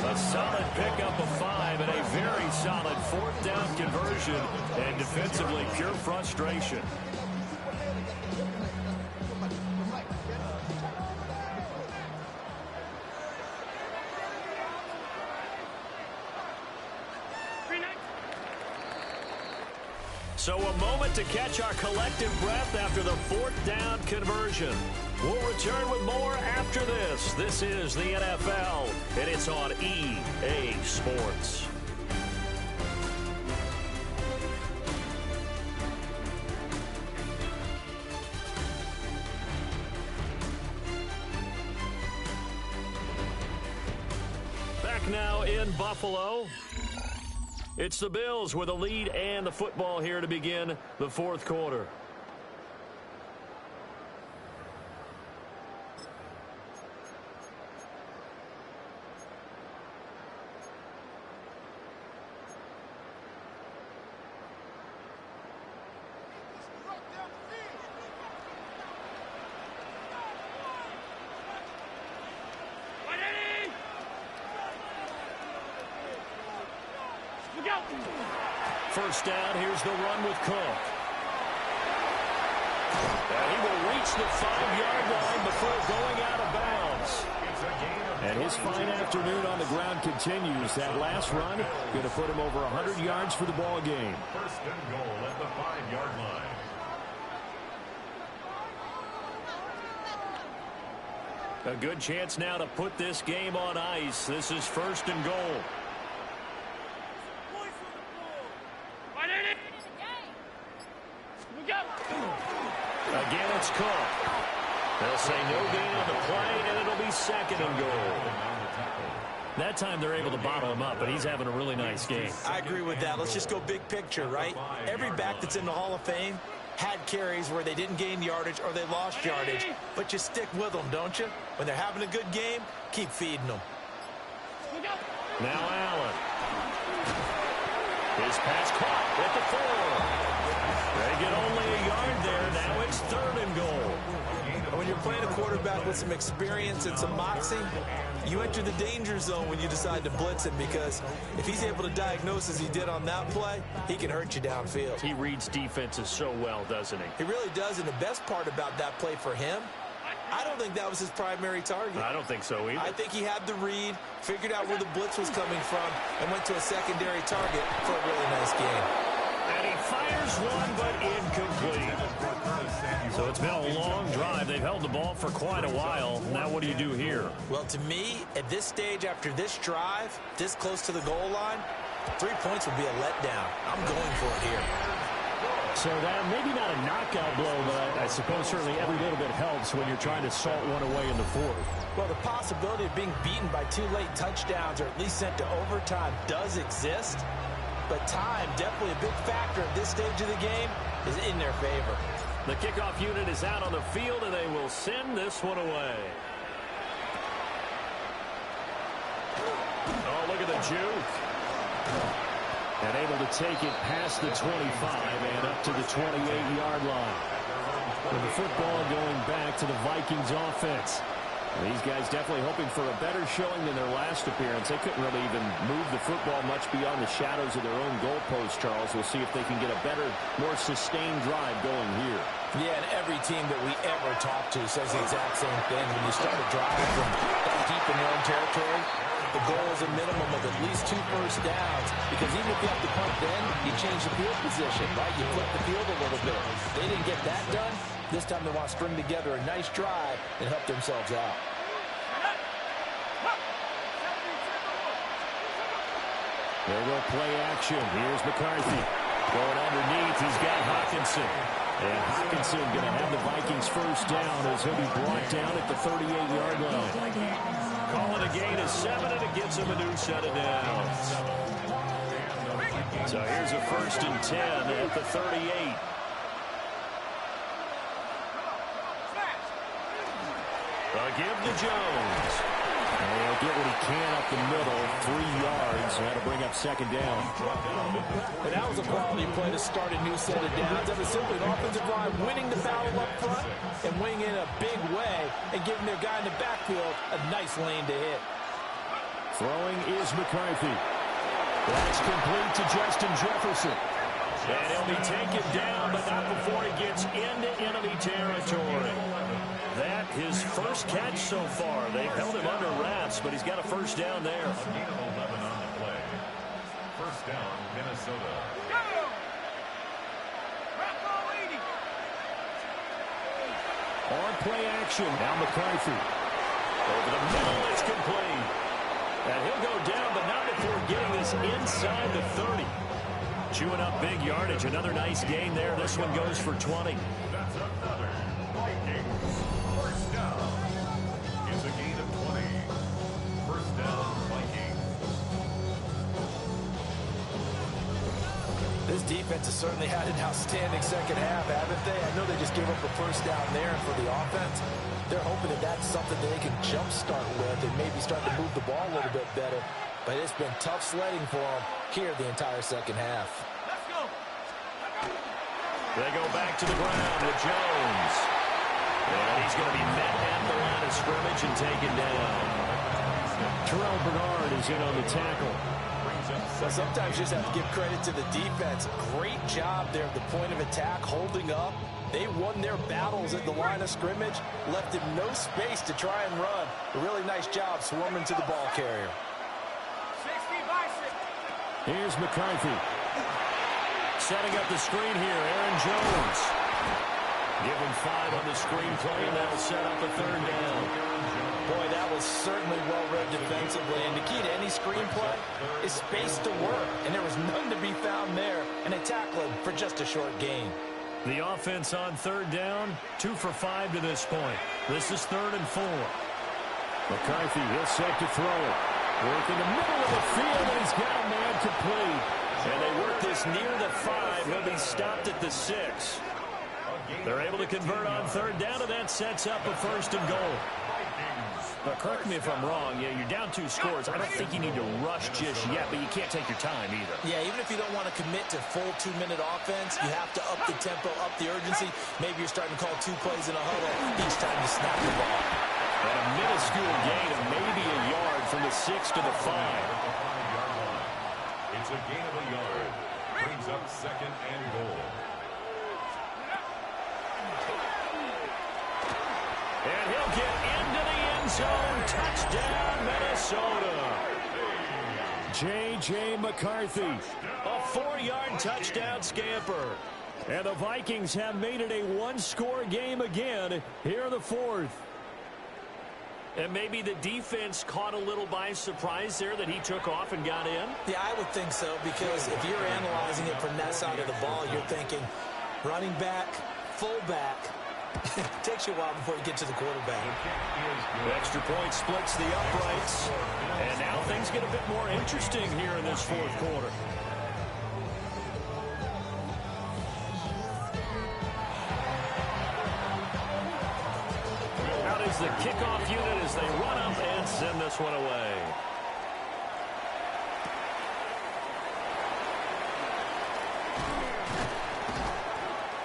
Speaker 1: A solid pickup of 5 and a very solid 4th down conversion. And defensively, pure frustration. So a moment to catch our collective breath after the 4th down conversion. We'll return with more after this. This is the NFL, and it's on EA Sports. Back now in Buffalo. It's the Bills with a lead and the football here to begin the 4th quarter. First down, here's the run with Cook. And he will reach the 5-yard line before going out of bounds. And his fine afternoon on the ground continues. That last run going to put him over 100 yards for the ball game.
Speaker 4: First and goal at the 5-yard line.
Speaker 1: A good chance now to put this game on ice. This is 1st and goal. Again, it's Cook. They'll say no gain on the play, and it'll be 2nd and goal. That time they're able to bottle him up, but he's having a really nice game.
Speaker 3: I agree with that. Let's just go big picture, right? Every back that's in the Hall of Fame had carries where they didn't gain yardage or they lost yardage, but you stick with them, don't you? When they're having a good game, keep feeding them.
Speaker 1: Now Allen. His pass caught at the 4. They get only a yard there. Now it's 3rd and goal.
Speaker 3: When you're playing a quarterback with some experience and some moxie, you enter the danger zone when you decide to blitz him, because if he's able to diagnose as he did on that play, he can hurt you downfield.
Speaker 1: He reads defenses so well, doesn't he?
Speaker 3: He really does, and the best part about that play for him, I don't think that was his primary target.
Speaker 1: I don't think so either.
Speaker 3: I think he had the read, figured out where the blitz was coming from, and went to a secondary target for a really nice game.
Speaker 1: And he fires one, but incomplete. So it's been a long drive. They've held the ball for quite a while. Now what do you do here?
Speaker 3: Well, to me, at this stage, after this drive, this close to the goal line, 3 points would be a letdown. I'm going for it here.
Speaker 1: So that maybe not a knockout blow, but I suppose certainly every little bit helps when you're trying to salt one away in the 4th.
Speaker 2: Well, the possibility of being beaten by 2 late touchdowns or at least sent to overtime does exist. But time, definitely a big factor at this stage of the game, is in their favor.
Speaker 1: The kickoff unit is out on the field, and they will send this one away. Oh, look at the juke. And able to take it past the 25 and up to the 28-yard line. With the football going back to the Vikings offense. These guys definitely hoping for a better showing than their last appearance. They couldn't really even move the football much beyond the shadows of their own goalpost, Charles. We'll see if they can get a better, more sustained drive going here.
Speaker 2: Yeah, and every team that we ever talk to says the exact same thing. When you start a drive from that deep in your own territory, the goal is a minimum of at least 2 first downs, because even if you have to punt then, you change the field position, right? You flip the field a little bit. They didn't get that done. This time they want to string together a nice drive and help themselves out.
Speaker 1: There will play action. Here's McCarthy. Going underneath, he's got Hawkinson. And Hawkinson going to have the Vikings first down as he'll be brought down at the 38-yard line. Call it a gain of 7, and it gets him a new set of downs. So here's a 1st and 10 at the 38. Give to Jones. And he'll get what he can up the middle, 3 yards. That'll bring up 2nd down.
Speaker 2: And that was a quality play to start a new set of downs. That was simply an offensive line winning the battle up front and winning in a big way and giving their guy in the backfield a nice lane to hit.
Speaker 1: Throwing is McCarthy. That's complete to Justin Jefferson. And he'll be taken down, but not before he gets into enemy territory. That his first catch so far. They've held him under wraps, but he's got a first down there.
Speaker 4: A gain of 11 on the play. First down, Minnesota.
Speaker 1: On play action. Now McCarthy. Over the middle, it's complete. And he'll go down, but not before getting this inside the 30. Chewing up big yardage. Another nice gain there. This one goes for 20.
Speaker 4: That's another Vikings. First down is a gain of 20. First down, Vikings.
Speaker 2: This defense has certainly had an outstanding second half, haven't they? I know they just gave up a first down there, and for the offense, they're hoping that that's something that they can jumpstart with and maybe start to move the ball a little bit better. But it's been tough sledding for them here the entire second half.
Speaker 5: Let's go.
Speaker 1: They go back to the ground with Jones. And he's going to be met at the line of scrimmage and taken down. Terrell Bernard is in on the tackle.
Speaker 2: Well, sometimes you just have to give credit to the defense. Great job there at the point of attack, holding up. They won their battles at the line of scrimmage, left him no space to try and run. A really nice job swarming to the ball carrier.
Speaker 5: 60 by 6.
Speaker 1: Here's McCarthy. Setting up the screen here, Aaron Jones. Give him 5 on the screenplay, and that'll set up a 3rd down.
Speaker 2: Boy, that was certainly well-read defensively. And the key to any screenplay is space to work. And there was none to be found there. And they tackled him for just a short gain.
Speaker 1: The offense on 3rd down, 2 for 5 to this point. This is 3rd and 4. McCarthy, he'll set to throw it. Work in the middle of the field, and he's got a man complete. And they work this near the 5. He'll be stopped at the 6. They're able to convert on 3rd down, and that sets up a 1st and goal. Now, correct me if I'm wrong. Yeah, you're down 2 scores. I don't think you need to rush just yet, but you can't take your time either.
Speaker 2: Yeah, even if you don't want to commit to full 2-minute offense, you have to up the tempo, up the urgency. Maybe you're starting to call 2 plays in a huddle each time you snap the ball.
Speaker 1: And a minuscule gain of maybe a yard from the 6 to the 5.
Speaker 4: It's a gain of a yard. Brings up 2nd and goal.
Speaker 1: And he'll get into the end zone. Touchdown, Minnesota. J.J. McCarthy, a 4-yard touchdown scamper. And the Vikings have made it a 1-score game again here in the 4th.
Speaker 6: And maybe the defense caught a little by surprise there that he took off and got in?
Speaker 2: Yeah, I would think so, because if you're analyzing it from that side of the ball, you're thinking running back, fullback. It takes you a while before you get to the quarterback.
Speaker 1: Extra point splits the uprights. And now things get a bit more interesting here in this 4th quarter. Out is the kickoff unit as they run up and send this one away.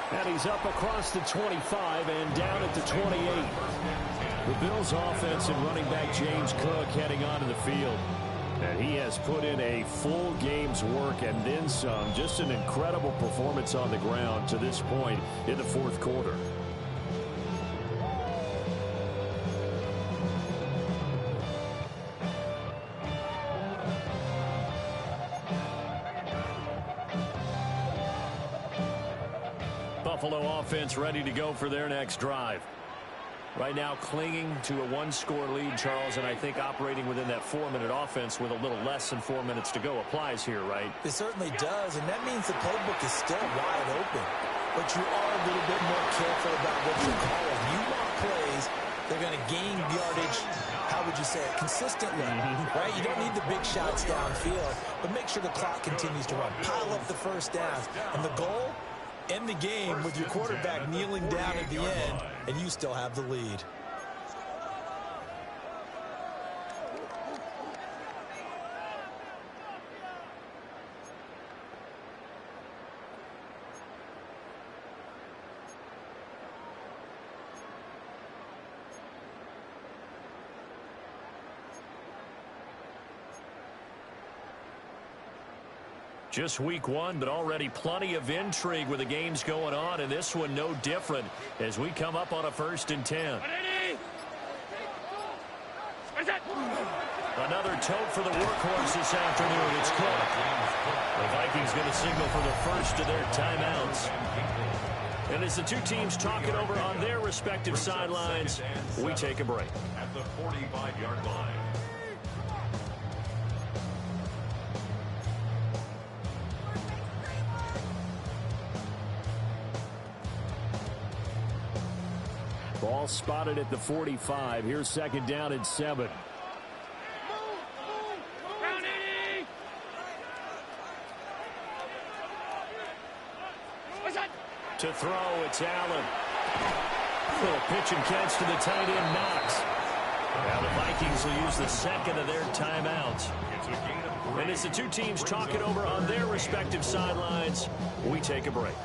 Speaker 1: And he's up across the 25 and down at the 28. The Bills' offense and running back James Cook heading onto the field. And he has put in a full game's work and then some. Just an incredible performance on the ground to this point in the 4th quarter. Buffalo offense ready to go for their next drive. Right now clinging to a 1-score lead, Charles, and I think operating within that 4-minute offense with a little less than 4 minutes to go applies here, right?
Speaker 2: It certainly does, and that means the playbook is still wide open. But you are a little bit more careful about what you're calling. You want plays they're going to gain yardage, how would you say it, consistently, right? You don't need the big shots downfield, but make sure the clock continues to run. Pile up the first downs. And the goal? End the game with your quarterback kneeling down at the end, and you still have the lead.
Speaker 1: Just week 1, but already plenty of intrigue with the games going on, and this one no different as we come up on a 1st and 10. Another tote for the workhorse this afternoon. It's Cook. The Vikings going to signal for the first of their timeouts. And as the two teams talk it over on their respective sidelines, we take a break.
Speaker 4: At the 45-yard line.
Speaker 1: Ball spotted at the 45. Here's 2nd down and 7. To throw, it's Allen. Little pitch and catch to the tight end, Knox. Now the Vikings will use the 2nd of their timeouts. And as the two teams talk it over on their respective sidelines, we take a break.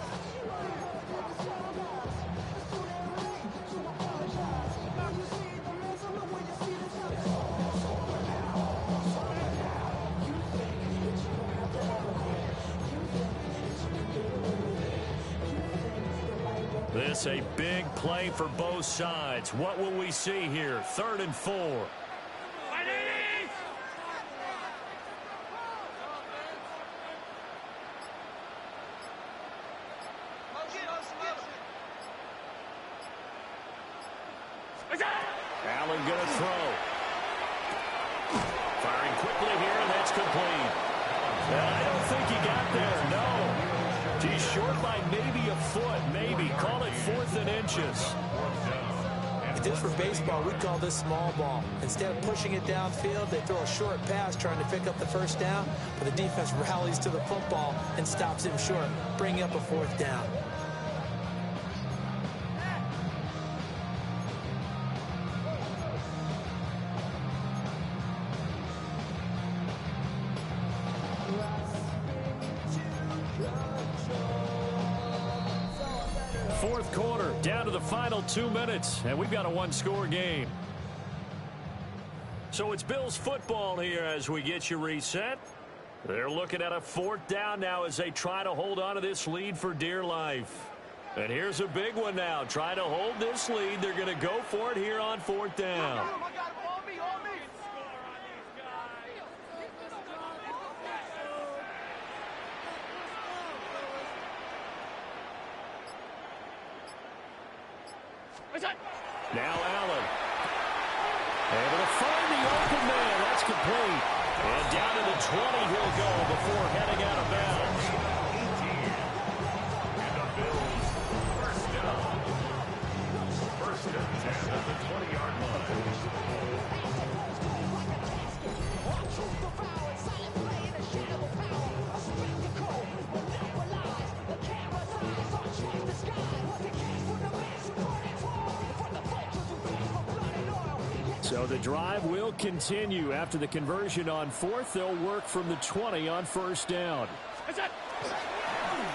Speaker 1: This a big play for both sides. What will we see here? 3rd and 4. Allen going to throw. Firing quickly here, and that's complete. And I don't think he got there, no. He's short by maybe a foot, maybe. Call it 4th and inches.
Speaker 3: If this were baseball, we'd call this small ball. Instead of pushing it downfield, they throw a short pass trying to pick up the first down, but the defense rallies to the football and stops him short, bringing up a 4th down.
Speaker 1: Fourth quarter, down to the final 2 minutes, and we've got a one-score game. So it's Bills football here as we get you reset. They're looking at a 4th down now as they try to hold on to this lead for dear life. And here's a big one now. Try to hold this lead. They're going to go for it here on 4th down. Now Allen. Able to find the open man. That's complete. And down to the 20 he'll go before heading out of bounds.
Speaker 4: And the Bills, first down. First and 10 at the 20-yard line.
Speaker 1: So the drive will continue. After the conversion on 4th, they'll work from the 20 on 1st down.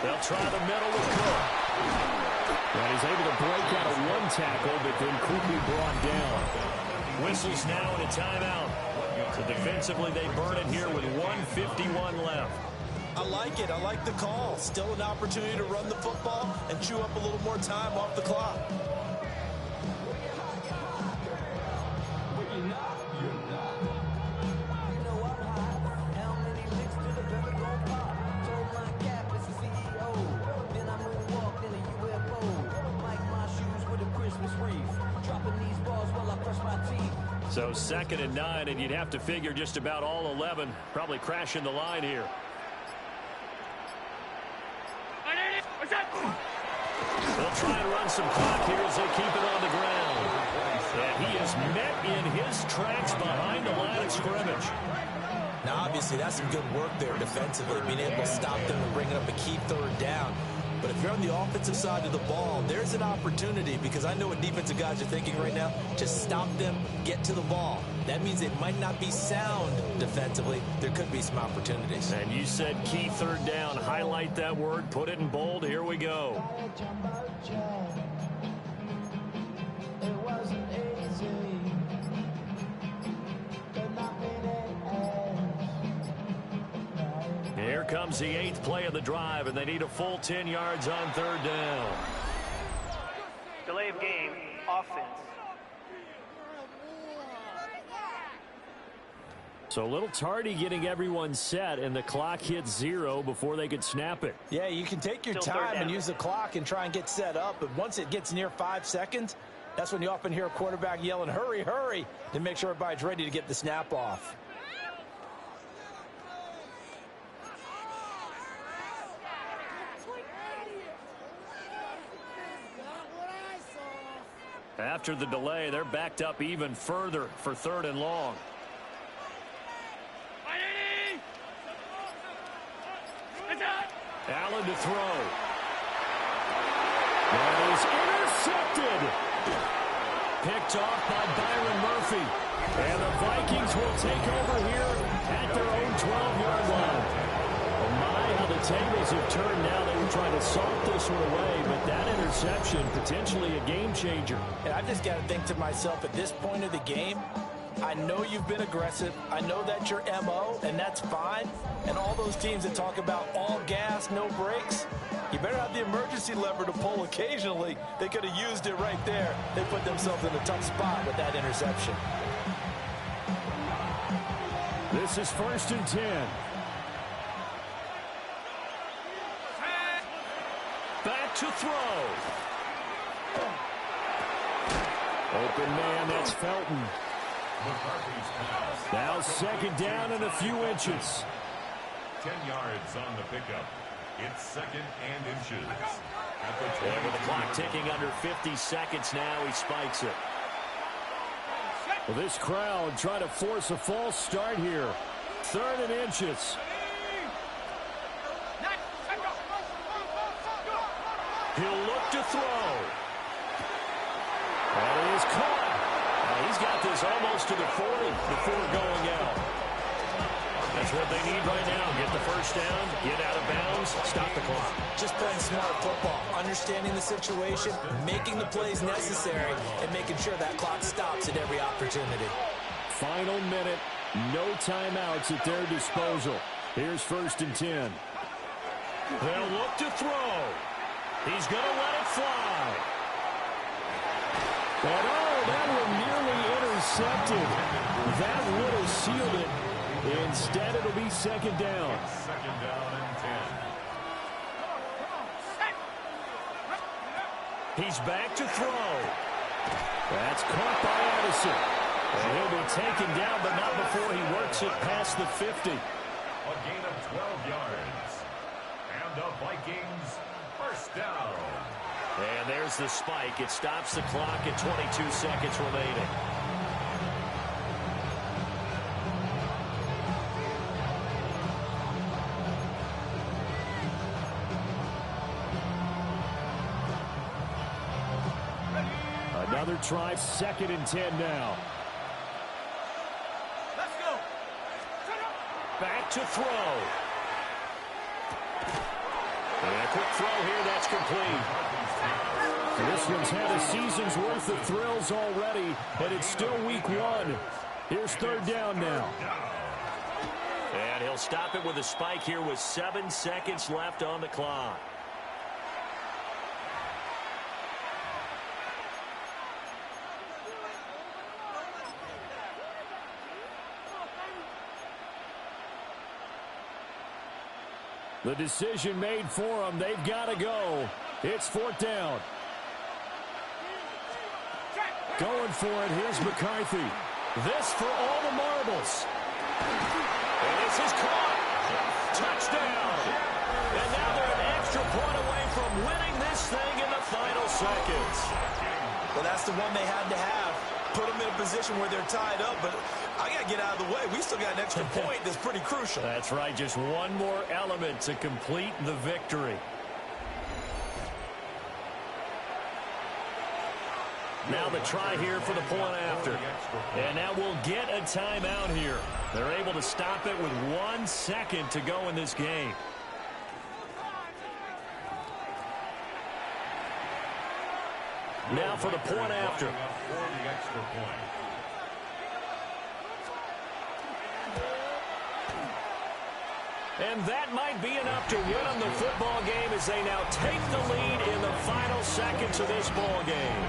Speaker 1: They'll try the middle with Cook. And he's able to break out of one tackle, but then quickly brought down. Whistles now in a timeout. So defensively, they burn it here with 1:51 left.
Speaker 3: I like it. I like the call. Still an opportunity to run the football and chew up a little more time off the clock.
Speaker 1: So 2nd and 9, and you'd have to figure just about all 11 probably crashing the line here. They'll try and run some clock here as they keep it on the ground. And he is met in his tracks behind the line of scrimmage.
Speaker 3: Now, obviously, that's some good work there defensively, being able to stop them and bring up a key 3rd down. But if you're on the offensive side of the ball, there's an opportunity, because I know what defensive guys are thinking right now. Just stop them, get to the ball. That means it might not be sound defensively. There could be some opportunities.
Speaker 1: And you said key 3rd down. Highlight that word. Put it in bold. Here we go. Here comes the 8th play of the drive, and they need a full 10 yards on 3rd down.
Speaker 5: Delay of game, offense.
Speaker 1: So a little tardy getting everyone set, and the clock hits 0 before they could snap it.
Speaker 3: Yeah, you can take your
Speaker 5: Still
Speaker 3: time
Speaker 5: 3rd down.
Speaker 3: and use the clock and try and get set up, but once it gets near 5 seconds, that's when you often hear a quarterback yelling, hurry, hurry, to make sure everybody's ready to get the snap off.
Speaker 1: After the delay, they're backed up even further for 3rd and long. Allen to throw. That is intercepted. Picked off by Byron Murphy. And the Vikings will take over here at their own 12-yard line. Oh my, how the tables have turned now. They were trying to salt this one away, but that interception, potentially a game changer.
Speaker 3: And I've just got to think to myself, at this point of the game, I know you've been aggressive. I know that's your MO, and that's fine. And all those teams that talk about all gas, no brakes, you better have the emergency lever to pull occasionally. They could have used it right there. They put themselves in a tough spot with that interception.
Speaker 1: This is 1st and 10. Back to throw. Open man, that's Felton. Now second down and a few inches.
Speaker 4: 10 yards on the pickup. It's second and inches.
Speaker 6: And with the clock ticking under 50 seconds now, he spikes it.
Speaker 1: Well, this crowd trying to force a false start here. Third and inches.
Speaker 6: He'll look to throw. And it is caught. He's got this almost to the 40 before going out. That's what they need right now. Get the first down, get out of bounds, stop the clock.
Speaker 3: Just playing smart football, understanding the situation, making the plays necessary, and making sure that clock stops at every opportunity.
Speaker 1: Final minute, no timeouts at their disposal. Here's 1st and 10.
Speaker 6: They'll look to throw. He's going to let it fly.
Speaker 1: And that one nearly intercepted. That would have sealed it. Instead, it'll be second down.
Speaker 4: Second down and 10.
Speaker 6: He's back to throw.
Speaker 1: That's caught by Addison. And he'll be taken down, but not before he works it past the 50.
Speaker 4: A gain of 12 yards. And the Vikings first down.
Speaker 6: And there's the spike. It stops the clock at 22 seconds remaining.
Speaker 1: Another try, 2nd and 10 now.
Speaker 5: Let's go.
Speaker 6: Back to throw. And a quick throw here, that's complete.
Speaker 1: This one's had a season's worth of thrills already, and it's still week 1. Here's 3rd down now.
Speaker 6: And he'll stop it with a spike here with 7 seconds left on the clock.
Speaker 1: The decision made for them. They've got to go. It's 4th down. Going for it. Here's McCarthy. This for all the marbles.
Speaker 6: And this is caught. Touchdown. And now they're an extra point away from winning this thing in the final seconds.
Speaker 3: Well, that's the one they had to have. Put them in a position where they're tied up, but I got to get out of the way. We still got an extra point that's pretty crucial.
Speaker 6: That's right. Just one more element to complete the victory. Now the try here for the point after. And now we'll get a timeout here. They're able to stop it with 1 second to go in this game. Now for the point after. And that might be enough to win them the football game as they now take the lead in the final seconds of this ball game.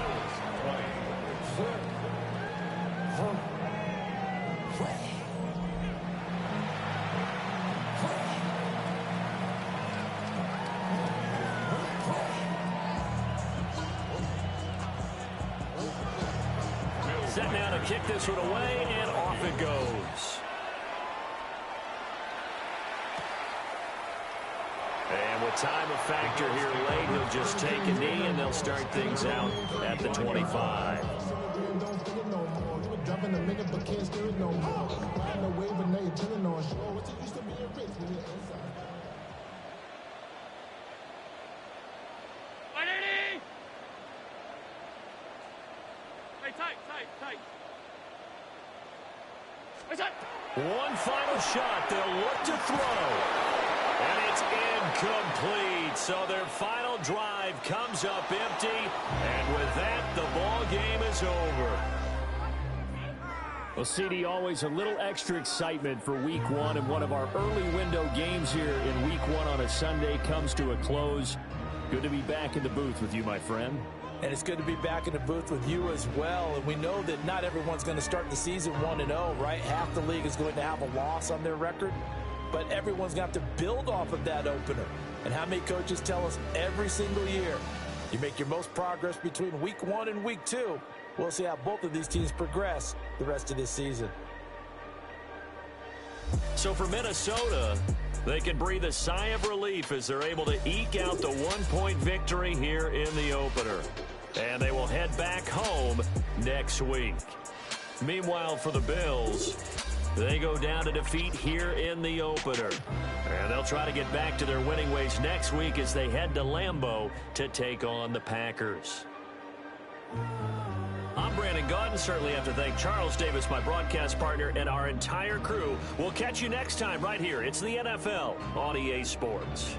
Speaker 6: Set now to kick this one away, and off it goes. And with time a factor here late, he'll just take a knee, and they'll start things out at the 25. One final shot. They'll look to throw. And it's incomplete. So their final drive comes up empty. And with that, the ball game is over. Well, CD, always a little extra excitement for week 1. And one of our early window games here in week 1 on a Sunday comes to a close. Good to be back in the booth with you, my friend.
Speaker 3: And it's good to be back in the booth with you as well. And we know that not everyone's going to start the season 1-0, right? Half the league is going to have a loss on their record. But everyone's going to have to build off of that opener. And how many coaches tell us every single year, you make your most progress between week 1 and week 2.
Speaker 2: We'll see how both of these teams progress the rest of this season.
Speaker 6: So for Minnesota, they can breathe a sigh of relief as they're able to eke out the 1-point victory here in the opener. And they will head back home next week. Meanwhile, for the Bills, they go down to defeat here in the opener. And they'll try to get back to their winning ways next week as they head to Lambeau to take on the Packers. I'm Brandon Gaudin. Certainly have to thank Charles Davis, my broadcast partner, and our entire crew. We'll catch you next time right here. It's the NFL on EA Sports.